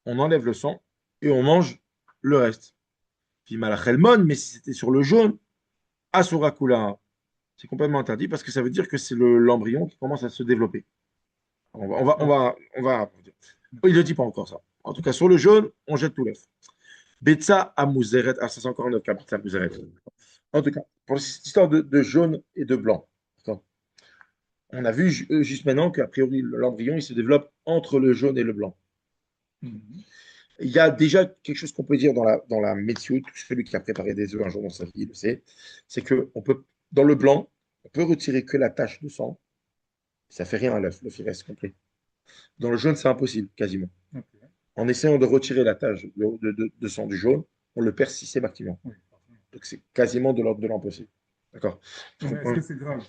on enlève le sang et on mange le reste. Puis Malachelmon, mais si c'était sur le jaune, Asurakula, c'est complètement interdit parce que ça veut dire que c'est l'embryon qui commence à se développer. Ok. On va. Il ne le dit pas encore ça. En tout cas, sur le jaune, on jette tout l'œuf. Betsa Amouzeret. Ah, ça, c'est encore un autre cas, Betsa Amouzeret. En tout cas, pour cette histoire de jaune et de blanc, on a vu juste maintenant qu'a priori, l'embryon, il se développe entre le jaune et le blanc. Mhm. Il y a déjà quelque chose qu'on peut dire dans la Metsiout, celui qui a préparé des œufs un jour dans sa vie, il le sait, c'est que dans le blanc, on peut retirer que la tache de sang, ça fait rien à l'œuf, l'œuf il reste complet. Dans le jaune, c'est impossible, quasiment. Ok. En essayant de retirer la tache de sang du jaune, on le perd systématiquement. Oui, forcément. Donc c'est quasiment de l'ordre de l'impossible. D'accord. Mais est-ce que c'est grave?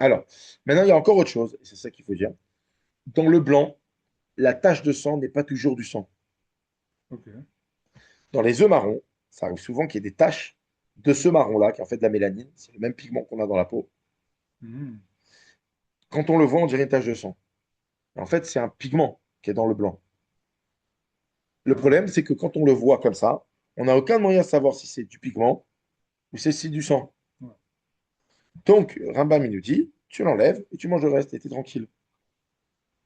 Alors, maintenant, il y a encore autre chose, et c'est ça qu'il faut dire. Dans le blanc, la tache de sang n'est pas toujours du sang. Ok. Dans les œufs marrons, ça arrive souvent qu'il y ait des taches de ce marron-là, qui est en fait de la mélanine, c'est le même pigment qu'on a dans la peau. Mhm. Quand on le voit, on dirait une tache de sang. En fait, c'est un pigment qui est dans le blanc. Le Ah, problème, c'est que quand on le voit comme ça, on n'a aucun moyen de savoir si c'est du pigment ou si c'est du sang. ouais. Donc, Rambam, il nous dit, tu l'enlèves et tu manges le reste et tu es tranquille.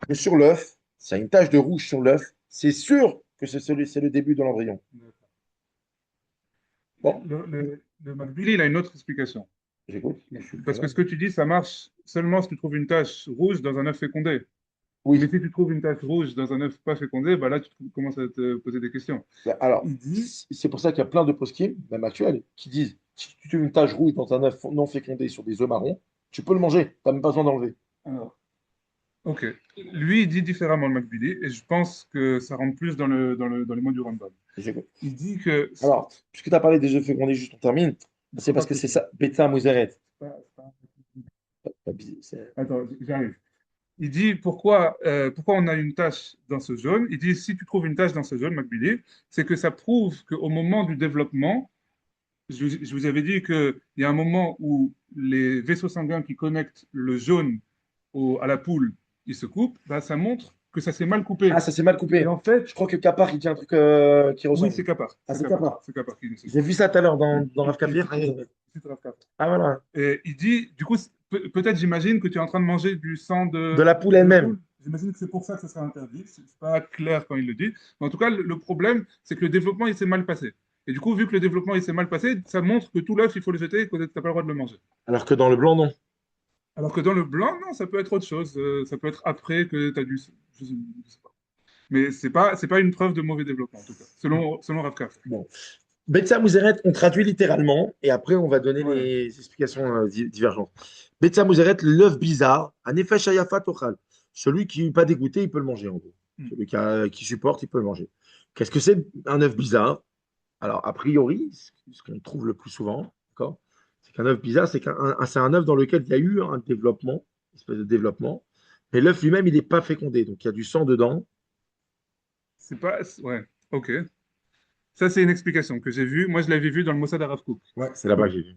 Mais sur l'œuf, s'il y a une tache de rouge sur l'œuf, c'est sûr que c'est le début de l'embryon. D'accord. Bon, Le McBilly, il a une autre explication. j'écoute, je suis Parce que preneur. ce que tu dis, ça marche seulement si tu trouves une tache rouge dans un œuf fécondé. Mais Oui, si tu trouves une tache rouge dans un œuf pas fécondé, bah là, commences à te poser des questions. alors, Il dit, c'est pour ça qu'il y a plein de poskim, même actuels, qui disent, si tu trouves une tache rouge dans un œuf non fécondé sur des œufs marrons, tu peux le manger, tu n'as même pas besoin d'enlever. alors, ok. Lui, il dit différemment le McBilly, et je pense que ça rentre plus dans les mots du Rambam. J'écoute. Il dit que Alors, puisque tu as parlé des œufs fécondés, juste on termine, il c'est faut pas parce que que c'est ça, Beta Mouzeret. c'est pas- Attends, j'arrive. Il dit pourquoi on a une tache dans ce jaune. Il dit si tu trouves une tache dans ce jaune, McBilly, c'est que ça prouve qu'au moment du développement, je vous avais dit qu'il y a un moment où les vaisseaux sanguins qui connectent le jaune à la poule, ils se coupent, bah, ça montre que ça s'est mal Ah, coupé. ça s'est mal Et coupé. en fait, Je crois que Kapar, il dit un truc qui oui, ressemble. c'est Kapar. Ah, C'est c'est Kapar. Kapar. C'est Kapar qui dit ça. J'ai vu ça tout à l'heure dans Rav Qui Kafir. cite Rav Kapar. Ah, voilà. Et il dit, du coup, peut-être j'imagine que tu es en train de manger du sang De la poule de la elle-même. poule. J'imagine que c'est pour ça que ça sera interdit. C'est pas clair quand il le dit. Mais en tout cas, le problème, c'est que le développement, il s'est mal passé. Et du coup, vu que le développement, il s'est mal passé, ça montre que tout l'œuf, il faut le jeter et que tu n'as pas le droit de le manger. Alors que dans le blanc, non. Alors que dans le blanc, non, ça peut être autre chose. Ça peut être après que tu as dû. Je sais pas. Mais c'est pas une preuve de mauvais développement, en tout cas, selon Rav Kaf. Bon. Betsa Mouzeret, on traduit littéralement et après on va donner Ouais. les explications divergentes. Betsa Mouzeret, l'œuf bizarre, un effet shayafat ochal. Celui qui n'est pas dégoûté, il peut le manger en gros. Hmm. Celui qui supporte, il peut le manger. Qu'est-ce que c'est un œuf bizarre? Alors, a priori, ce qu'on trouve le plus souvent, d'accord, c'est qu'un œuf bizarre, c'est un œuf dans lequel il y a eu un développement, une espèce de développement, mais l'œuf lui-même, il n'est pas fécondé, donc il y a du sang dedans. C'est pas. Ouais, ok. Ça, c'est une explication que j'ai vue. Moi, je l'avais vue dans le Mossad Arav Kook. Ouais, c'est là-bas que j'ai vu.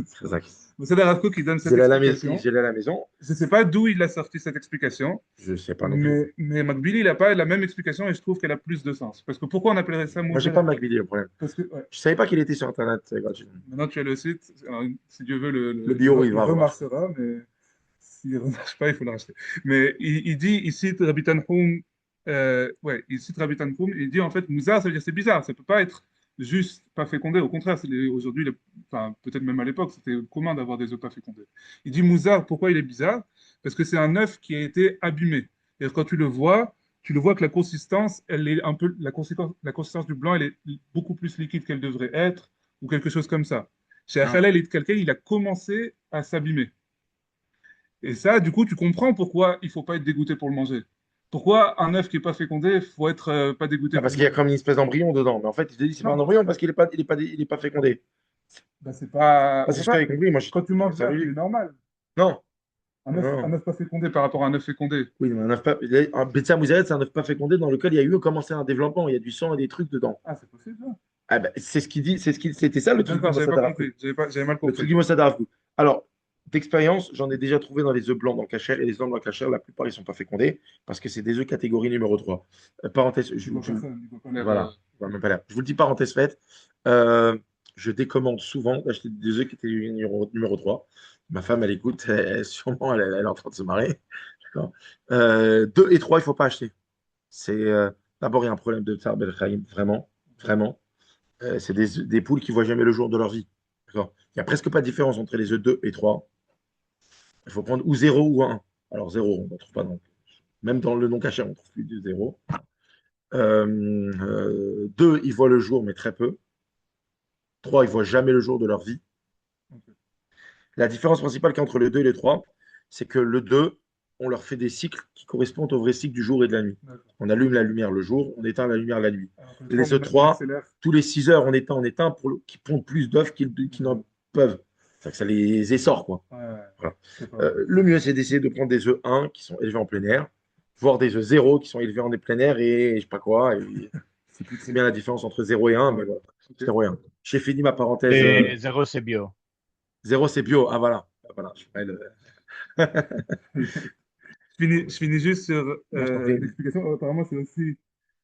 C'est ça. Mossad Arav Kook, il donne cette J'ai à la maison. explication. J'ai à la maison. Je ne sais pas d'où il a sorti cette explication, Je sais pas non plus. mais McBilly, il n'a pas la même explication et je trouve qu'elle a plus de sens. Parce que pourquoi on appellerait ça Moi, j'ai Mossad pas Arav McBilly le problème. Parce que, ouais, Je savais pas qu'il était sur Internet gratuitement. maintenant tu as le site. Alors, si Dieu veut, Le bio, il il va avoir. remarchera, mais s'il ne remarche pas, il faut le racheter. Mais il dit, il cite Rabbi Tanhum, ouais, il cite Rabbi Tanhum, il dit en fait, Mouza, ça veut dire c'est bizarre, ça ne peut pas être juste pas fécondés. Au contraire, aujourd'hui, enfin, peut-être même à l'époque, c'était commun d'avoir des œufs pas fécondés. Il dit Mouzar, pourquoi il est bizarre? Parce que c'est un œuf qui a été abîmé. Et quand tu le vois que la consistance, elle est un peu, la consistance du blanc, elle est beaucoup plus liquide qu'elle devrait être, ou quelque chose comme ça. Chez Ah. Halal et Kalkei, il a commencé à s'abîmer. Et ça, du coup, tu comprends pourquoi il faut pas être dégoûté pour le manger. Pourquoi un œuf qui est pas fécondé, faut être pas dégoûté Ah, pour parce le qu'il y a manger. comme une espèce d'embryon dedans. Mais en fait, il te dit c'est pas un Non, embryon parce qu'il est pas fécondé. bah, c'est pas. Ah, Au c'est ce que contraire, j'avais compris. Moi, quand tu j'ai manges ça l'œuf, il est vu. normal. Non. Un Non. œuf pas fécondé par rapport à un œuf fécondé. Oui, mais un Betsa Mouzeret, c'est un œuf pas fécondé dans lequel il y a eu commencé un développement. Il y a du sang et des trucs dedans. Ah, c'est possible, ça. Ah, ben, c'est ce qu'il dit. C'était ça le truc du D'accord, j'avais Mossad pas Arabou. compris. J'avais mal Le truc compris. du Mossad Arabou. Alors, d'expérience, j'en ai déjà trouvé dans les œufs blancs dans le cachère. Et les œufs blancs dans le cachère, la plupart, ils sont pas fécondés parce que c'est des œufs catégorie numéro 3. Parenthèse, Je vois personne, il voit pas l'air. voilà, je vois même pas l'air. Je vous le dis, parenthèse faite. Euh, je décommande souvent d'acheter des œufs qui étaient numéro 3. Ma femme, elle écoute, sûrement, elle est en train de se marrer. D'accord. 2 et 3, il ne faut pas acheter. C'est d'abord, il y a un problème de Tsar Belchaim, vraiment, vraiment. C'est des poules qui ne voient jamais le jour de leur vie. D'accord. Il n'y a presque pas de différence entre les œufs 2 et 3. Il faut prendre ou 0 ou 1. Alors 0, on n'en trouve pas. Même dans le non caché, on ne trouve plus de 0. 2, ils voient le jour, mais très peu. 3, ils voient jamais le jour de leur vie. Ok, La différence principale qu'il y a entre le 2 et le 3, c'est que le 2, on leur fait des cycles qui correspondent au vrai cycle du jour et de la nuit. d'accord. On allume la lumière le jour, on éteint la lumière la nuit. Alors que le 3, Les on E3, accélère. tous les 6 heures, on éteint qui pondent plus d'œufs qu'ils n'en peuvent. C'est-à-dire que ça les essore, quoi. Ouais, Voilà. c'est pas vrai. Le mieux, c'est d'essayer de prendre des œufs 1 qui sont élevés en plein air, voire des œufs 0 qui sont élevés en plein air et je sais pas quoi. C'est plus très bien la différence entre 0 et 1, mais Ouais. voilà, Ok. 0 et 1. J'ai fini ma parenthèse. Et zéro, c'est bio. 0, c'est bio. Ah, voilà. Ah, voilà. Je finis juste sur Moi, je t'en prie. l'explication. Apparemment, c'est aussi.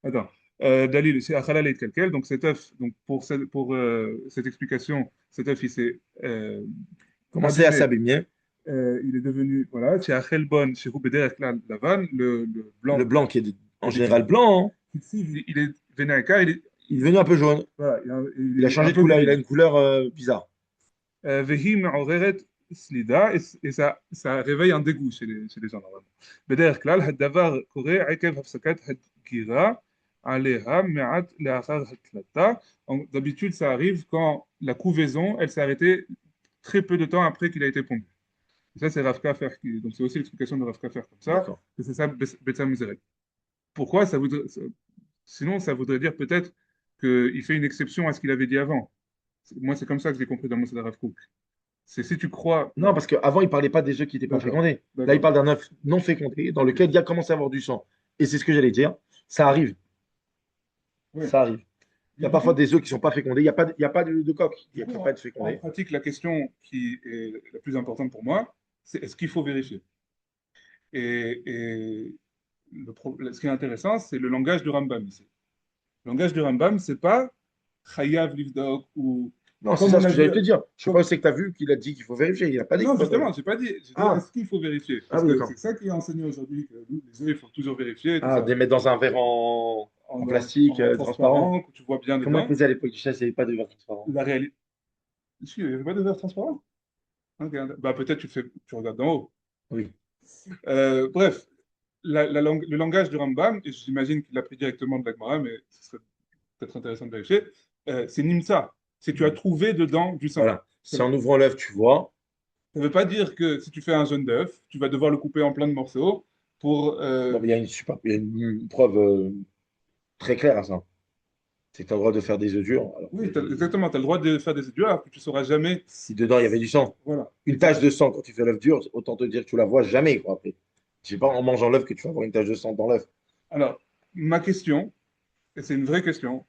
Attends. Dalil, c'est Achalal et Kalkel. Donc, cet œuf, donc pour cette explication, cet œuf, il s'est Commencez à abîmé. s'abîmer. Il est devenu. Voilà. Chez Achelbon, chez Roubeder Lavan, le Le blanc. blanc qui est en D'habitude, général blanc, hein. ici, il est Vénéaka, Il est devenu un peu jaune. voilà, Il a il est un changé de peu couleur. Il a gris. une couleur bizarre. Vehi me'oreret slida, et ça réveille un dégoût chez les gens, normalement. בדרך כלל, הדבר קורה עקב הפסקת הדגירה עליה מעט לאחר התלתה. D'habitude, ça arrive quand la couvaison, elle s'est arrêtée très peu de temps après qu'il a été pondu. Et ça, c'est Rav Kaffer. Donc, c'est aussi l'explication de Rav Kaffer comme ça, D'accord. que c'est ça, Betsa Muzeret. Pourquoi ça voudrait... Sinon, ça voudrait dire peut-être qu'il fait une exception à ce qu'il avait dit avant. Moi, c'est comme ça que j'ai compris dans le mot de Rav Kook. C'est si tu crois. Non, parce qu'avant, il ne parlait pas des œufs qui n'étaient pas D'accord, fécondés. Là, il d'accord. parle d'un œuf non fécondé dans lequel il y a commencé à avoir du sang. Et c'est ce que j'allais dire. Ça arrive. Ouais. Ça arrive. Il y a Du parfois coup, des œufs qui ne sont pas fécondés. Il y a pas de coque. Il n'y a pas de en fécondé. pratique, la question qui est la plus importante pour moi, c'est est-ce qu'il faut vérifier? Et ce qui est intéressant, c'est le langage du Rambam ici. Le langage du Rambam, c'est pas Chayav Livdok ou Non, c'est comme ça on ce a que vu. j'allais te dire. Je ne sais pas où c'est que tu as vu qu'il a dit qu'il faut vérifier. Il n'a pas dit qu'il Non, faut justement, vérifier. j'ai pas dit. J'ai dit Ah, est-ce qu'il faut vérifier? ah Parce oui, que d'accord. c'est ça qui est enseigné aujourd'hui, que les œufs, il faut toujours vérifier, et tout Ah, ça. de les mettre dans un verre en plastique En transparent. transparent, que tu vois bien Comment ils dedans. faisaient à l'époque du chasse, il n'y avait pas de verre transparent. La réalité. Il n'y avait pas de verre transparent? Ok, bah, peut-être tu regardes d'en haut. Oui. Bref, le langage du Rambam, et j'imagine qu'il l'a pris directement de la Gemara, mais ce serait peut-être intéressant de vérifier, c'est Nimsa. C'est tu as trouvé dedans du sang. Voilà. Ça Si en ouvrant l'œuf, tu vois. ne veut pas dire que si tu fais un jaune d'œuf, tu vas devoir le couper en plein de morceaux pour. Non, mais il y a une preuve très claire à ça. C'est que tu as le droit de faire des œufs durs. Alors, Oui, exactement, tu as le droit de faire des œufs durs, alors que tu ne sauras jamais. si dedans il y avait du sang, Voilà. une tache de sang quand tu fais l'œuf dur, autant te dire que tu la vois jamais, quoi, après. C'est pas en mangeant l'œuf que tu vas avoir une tache de sang dans l'œuf. Alors, ma question, et c'est une vraie question,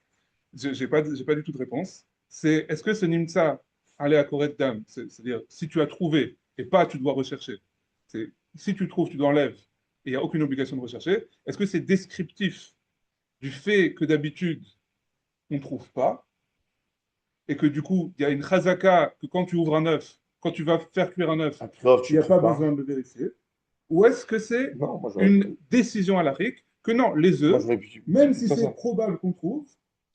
j'ai pas du tout de réponse, c'est est-ce que ce Nimsa allait à correct dame, c'est-à-dire si tu as trouvé et pas tu dois rechercher, c'est si tu trouves, tu l'enlèves et il n'y a aucune obligation de rechercher, est-ce que c'est descriptif du fait que d'habitude on ne trouve pas et que du coup il y a une chazaka que quand tu ouvres un œuf, quand tu vas faire cuire un œuf, Un preuve, il tu n'y ne a pas trouves pas. besoin de le vérifier, ou est-ce que c'est Non, une décision à l'Afrique que non, les moi, œufs, j'aurais pu même si faire c'est ça. probable qu'on trouve,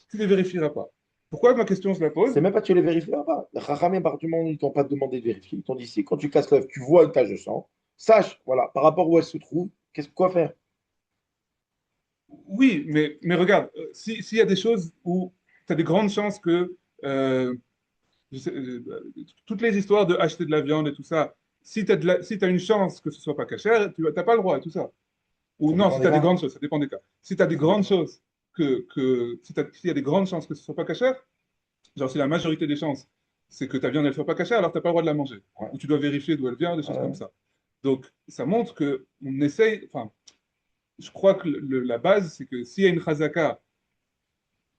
tu ne les vérifieras pas. Pourquoi ma question se la pose? C'est même pas que tu les vérifies là-bas. Les Chachamim, à partir du moment où ils t'ont pas demandé de vérifier, ils t'ont dit si quand tu casses l'œuf, tu vois une tache de sang, sache, voilà, par rapport où elle se trouve, quoi faire? Oui, mais regarde, s'il y a des choses où tu as des grandes chances que je sais, toutes les histoires de acheter de la viande et tout ça, si tu as, si t'as une chance que ce soit pas cachère, tu n'as pas le droit et tout ça. Ou Ça non, dépend si des tu as des cas. grandes choses, ça dépend des cas. Si tu as des Ça dépend. grandes choses si s'il y a des grandes chances que ce soit pas cachère, genre si la majorité des chances c'est que ta viande ne soit pas cachère, alors tu n'as pas le droit de la manger. Ouais. Ou tu dois vérifier d'où elle vient, des choses comme Ouais. ça. Donc ça montre que on essaye, enfin, je crois que la base, c'est que s'il y a une chazaka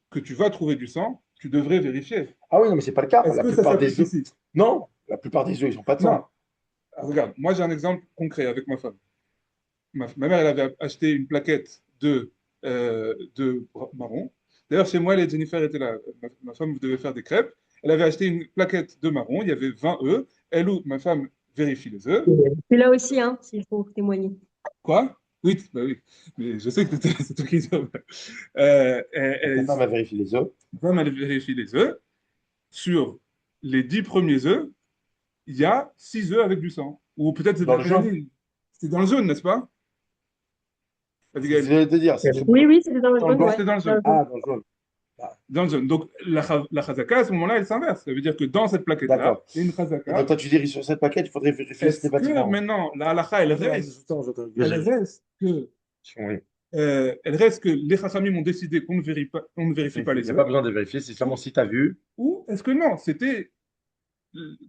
que tu vas trouver du sang, tu devrais vérifier. Ah oui, non, mais c'est pas le cas. Est-ce La que ça plupart s'applique des œufs. ici? Non, la plupart des œufs, ils n'ont pas de Non. sang. Regarde, moi j'ai un exemple concret avec ma femme. Ma mère, elle avait acheté une plaquette de marron. D'ailleurs, chez moi, les Jennifer était là. Ma femme devait faire des crêpes. Elle avait acheté une plaquette de marron. Il y avait 20 œufs. Elle ou ma femme vérifie les œufs. C'est là aussi, hein, s'il faut témoigner. Quoi? Oui, bah oui. Mais je sais que c'est toi qui dis. Donc ta femme a vérifié les œufs. Ma femme, elle vérifie les œufs. Sur les 10 premiers œufs, il y a 6 œufs avec du sang. Ou peut-être c'est de Dans la le jaune. pénéline. C'est dans le jaune, n'est-ce pas, C'est ce que Abigail? j'allais te dire. C'est très Oui, bon. oui, c'était dans le Dans le jaune, blanc. ouais. C'était dans le Dans jaune. le jaune. Ah, dans le jaune. Ah, Dans le jaune. Donc, la chazaka, à ce moment-là, elle s'inverse. Ça veut dire que dans cette plaquette-là, d'accord. il y a une Et donc chazaka. toi, tu dis sur cette plaquette, il faudrait vérifier si c'était Est-ce pas que différent. maintenant, la halakha, elle reste que, Oui. elle reste que les chachamim ont décidé qu'on ne vérifie pas Il n'y les a pas œufs? besoin de vérifier, c'est seulement Ou, si tu as vu. ou est-ce que non, c'était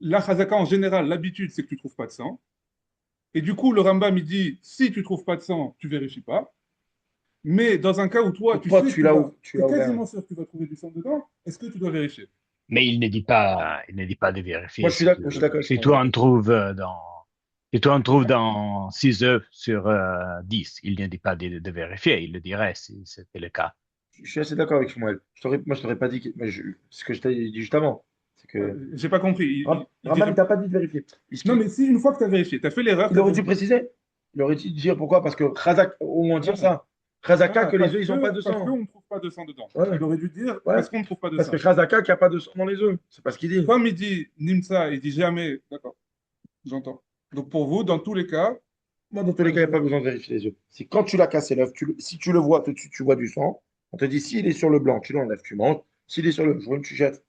la chazaka en général, l'habitude, c'est que tu ne trouves pas de sang. Et du coup, le Rambam, il dit, si tu ne trouves pas de sang, tu ne vérifies pas. Mais dans un cas où toi, Donc tu toi, sais que tu tu es l'as ouvert. quasiment sûr que tu vas trouver du sang dedans, est-ce que tu dois vérifier? Mais il ne dit pas de vérifier. Si, Moi, je suis d'accord avec si Shmuel. toi en trouves dans 6 œufs sur 10, il ne dit pas de vérifier. Il le dirait si c'était le cas. Je suis assez d'accord avec Shmuel. Moi, je t'aurais pas dit ce que je t'ai dit juste avant. C'est que J'ai pas compris. Il Rambam, dirait. il t'a pas dit de vérifier. Non, mais si une fois que tu as vérifié, tu as fait l'erreur, tu Il as aurait dû vérifié. préciser. Il aurait dû dire pourquoi. Parce que au moins dire Ah, ça. Chazaka, que les œufs, ils n'ont pas de parce sang. qu'on ne trouve pas de sang dedans. Ouais, Il aurait dû dire ouais. parce qu'on ne trouve pas de Parce que sang. Chazaka, qu'il n'y a pas de sang dans les œufs. C'est pas ce qu'il dit. Comme il dit Nimsa, il dit jamais. D'accord, j'entends. Donc pour vous, dans tous les cas, Moi, dans tous les cas, il n'y a pas besoin de vérifier les œufs. Si quand tu l'as cassé l'œuf, si tu le vois tout de suite, tu vois du sang, on te dit s'il est sur le blanc, tu l'enlèves, tu manges. S'il est sur le jaune, tu jettes.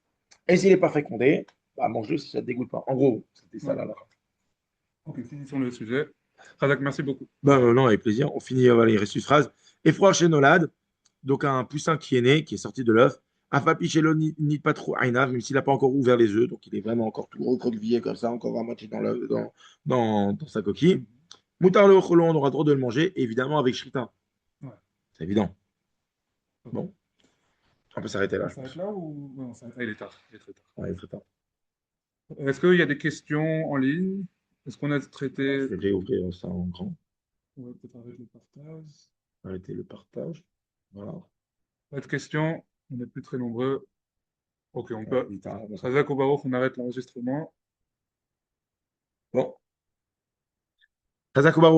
Et s'il n'est pas fécondé, bah, mange-le si ça ne te dégoûte pas. En gros, c'était ça là. d'accord. Ok, finissons le sujet. Razak, merci beaucoup. Non, avec plaisir. On finit, voilà, il reste une phrase. Efroa chez Nolad, donc un poussin qui est né, qui est sorti de l'œuf. Afapichello ni pas trop Ainav, même s'il n'a pas encore ouvert les œufs, donc il est vraiment encore tout recroquevillé comme ça, encore à moitié dans sa coquille. Moutar le Ocholon, on aura le droit de le manger, évidemment avec Shrita. Ouais. C'est évident. Ok. Bon, on peut s'arrêter là, On je s'arrête pense. là ou non, on s'arrête là, il est tard. Il est très tard. Ouais, il est très tard. Est-ce qu'il y a des questions en ligne? Est-ce qu'on a traité. Je vais réouvrir ça en grand. On va peut-être arrêter le partage. Arrêter le partage. Voilà. Pas de questions? On n'est plus très nombreux. Ok, on peut. Il est tard. Razak ou Baruch, on arrête l'enregistrement. Bon. Kazakubaru.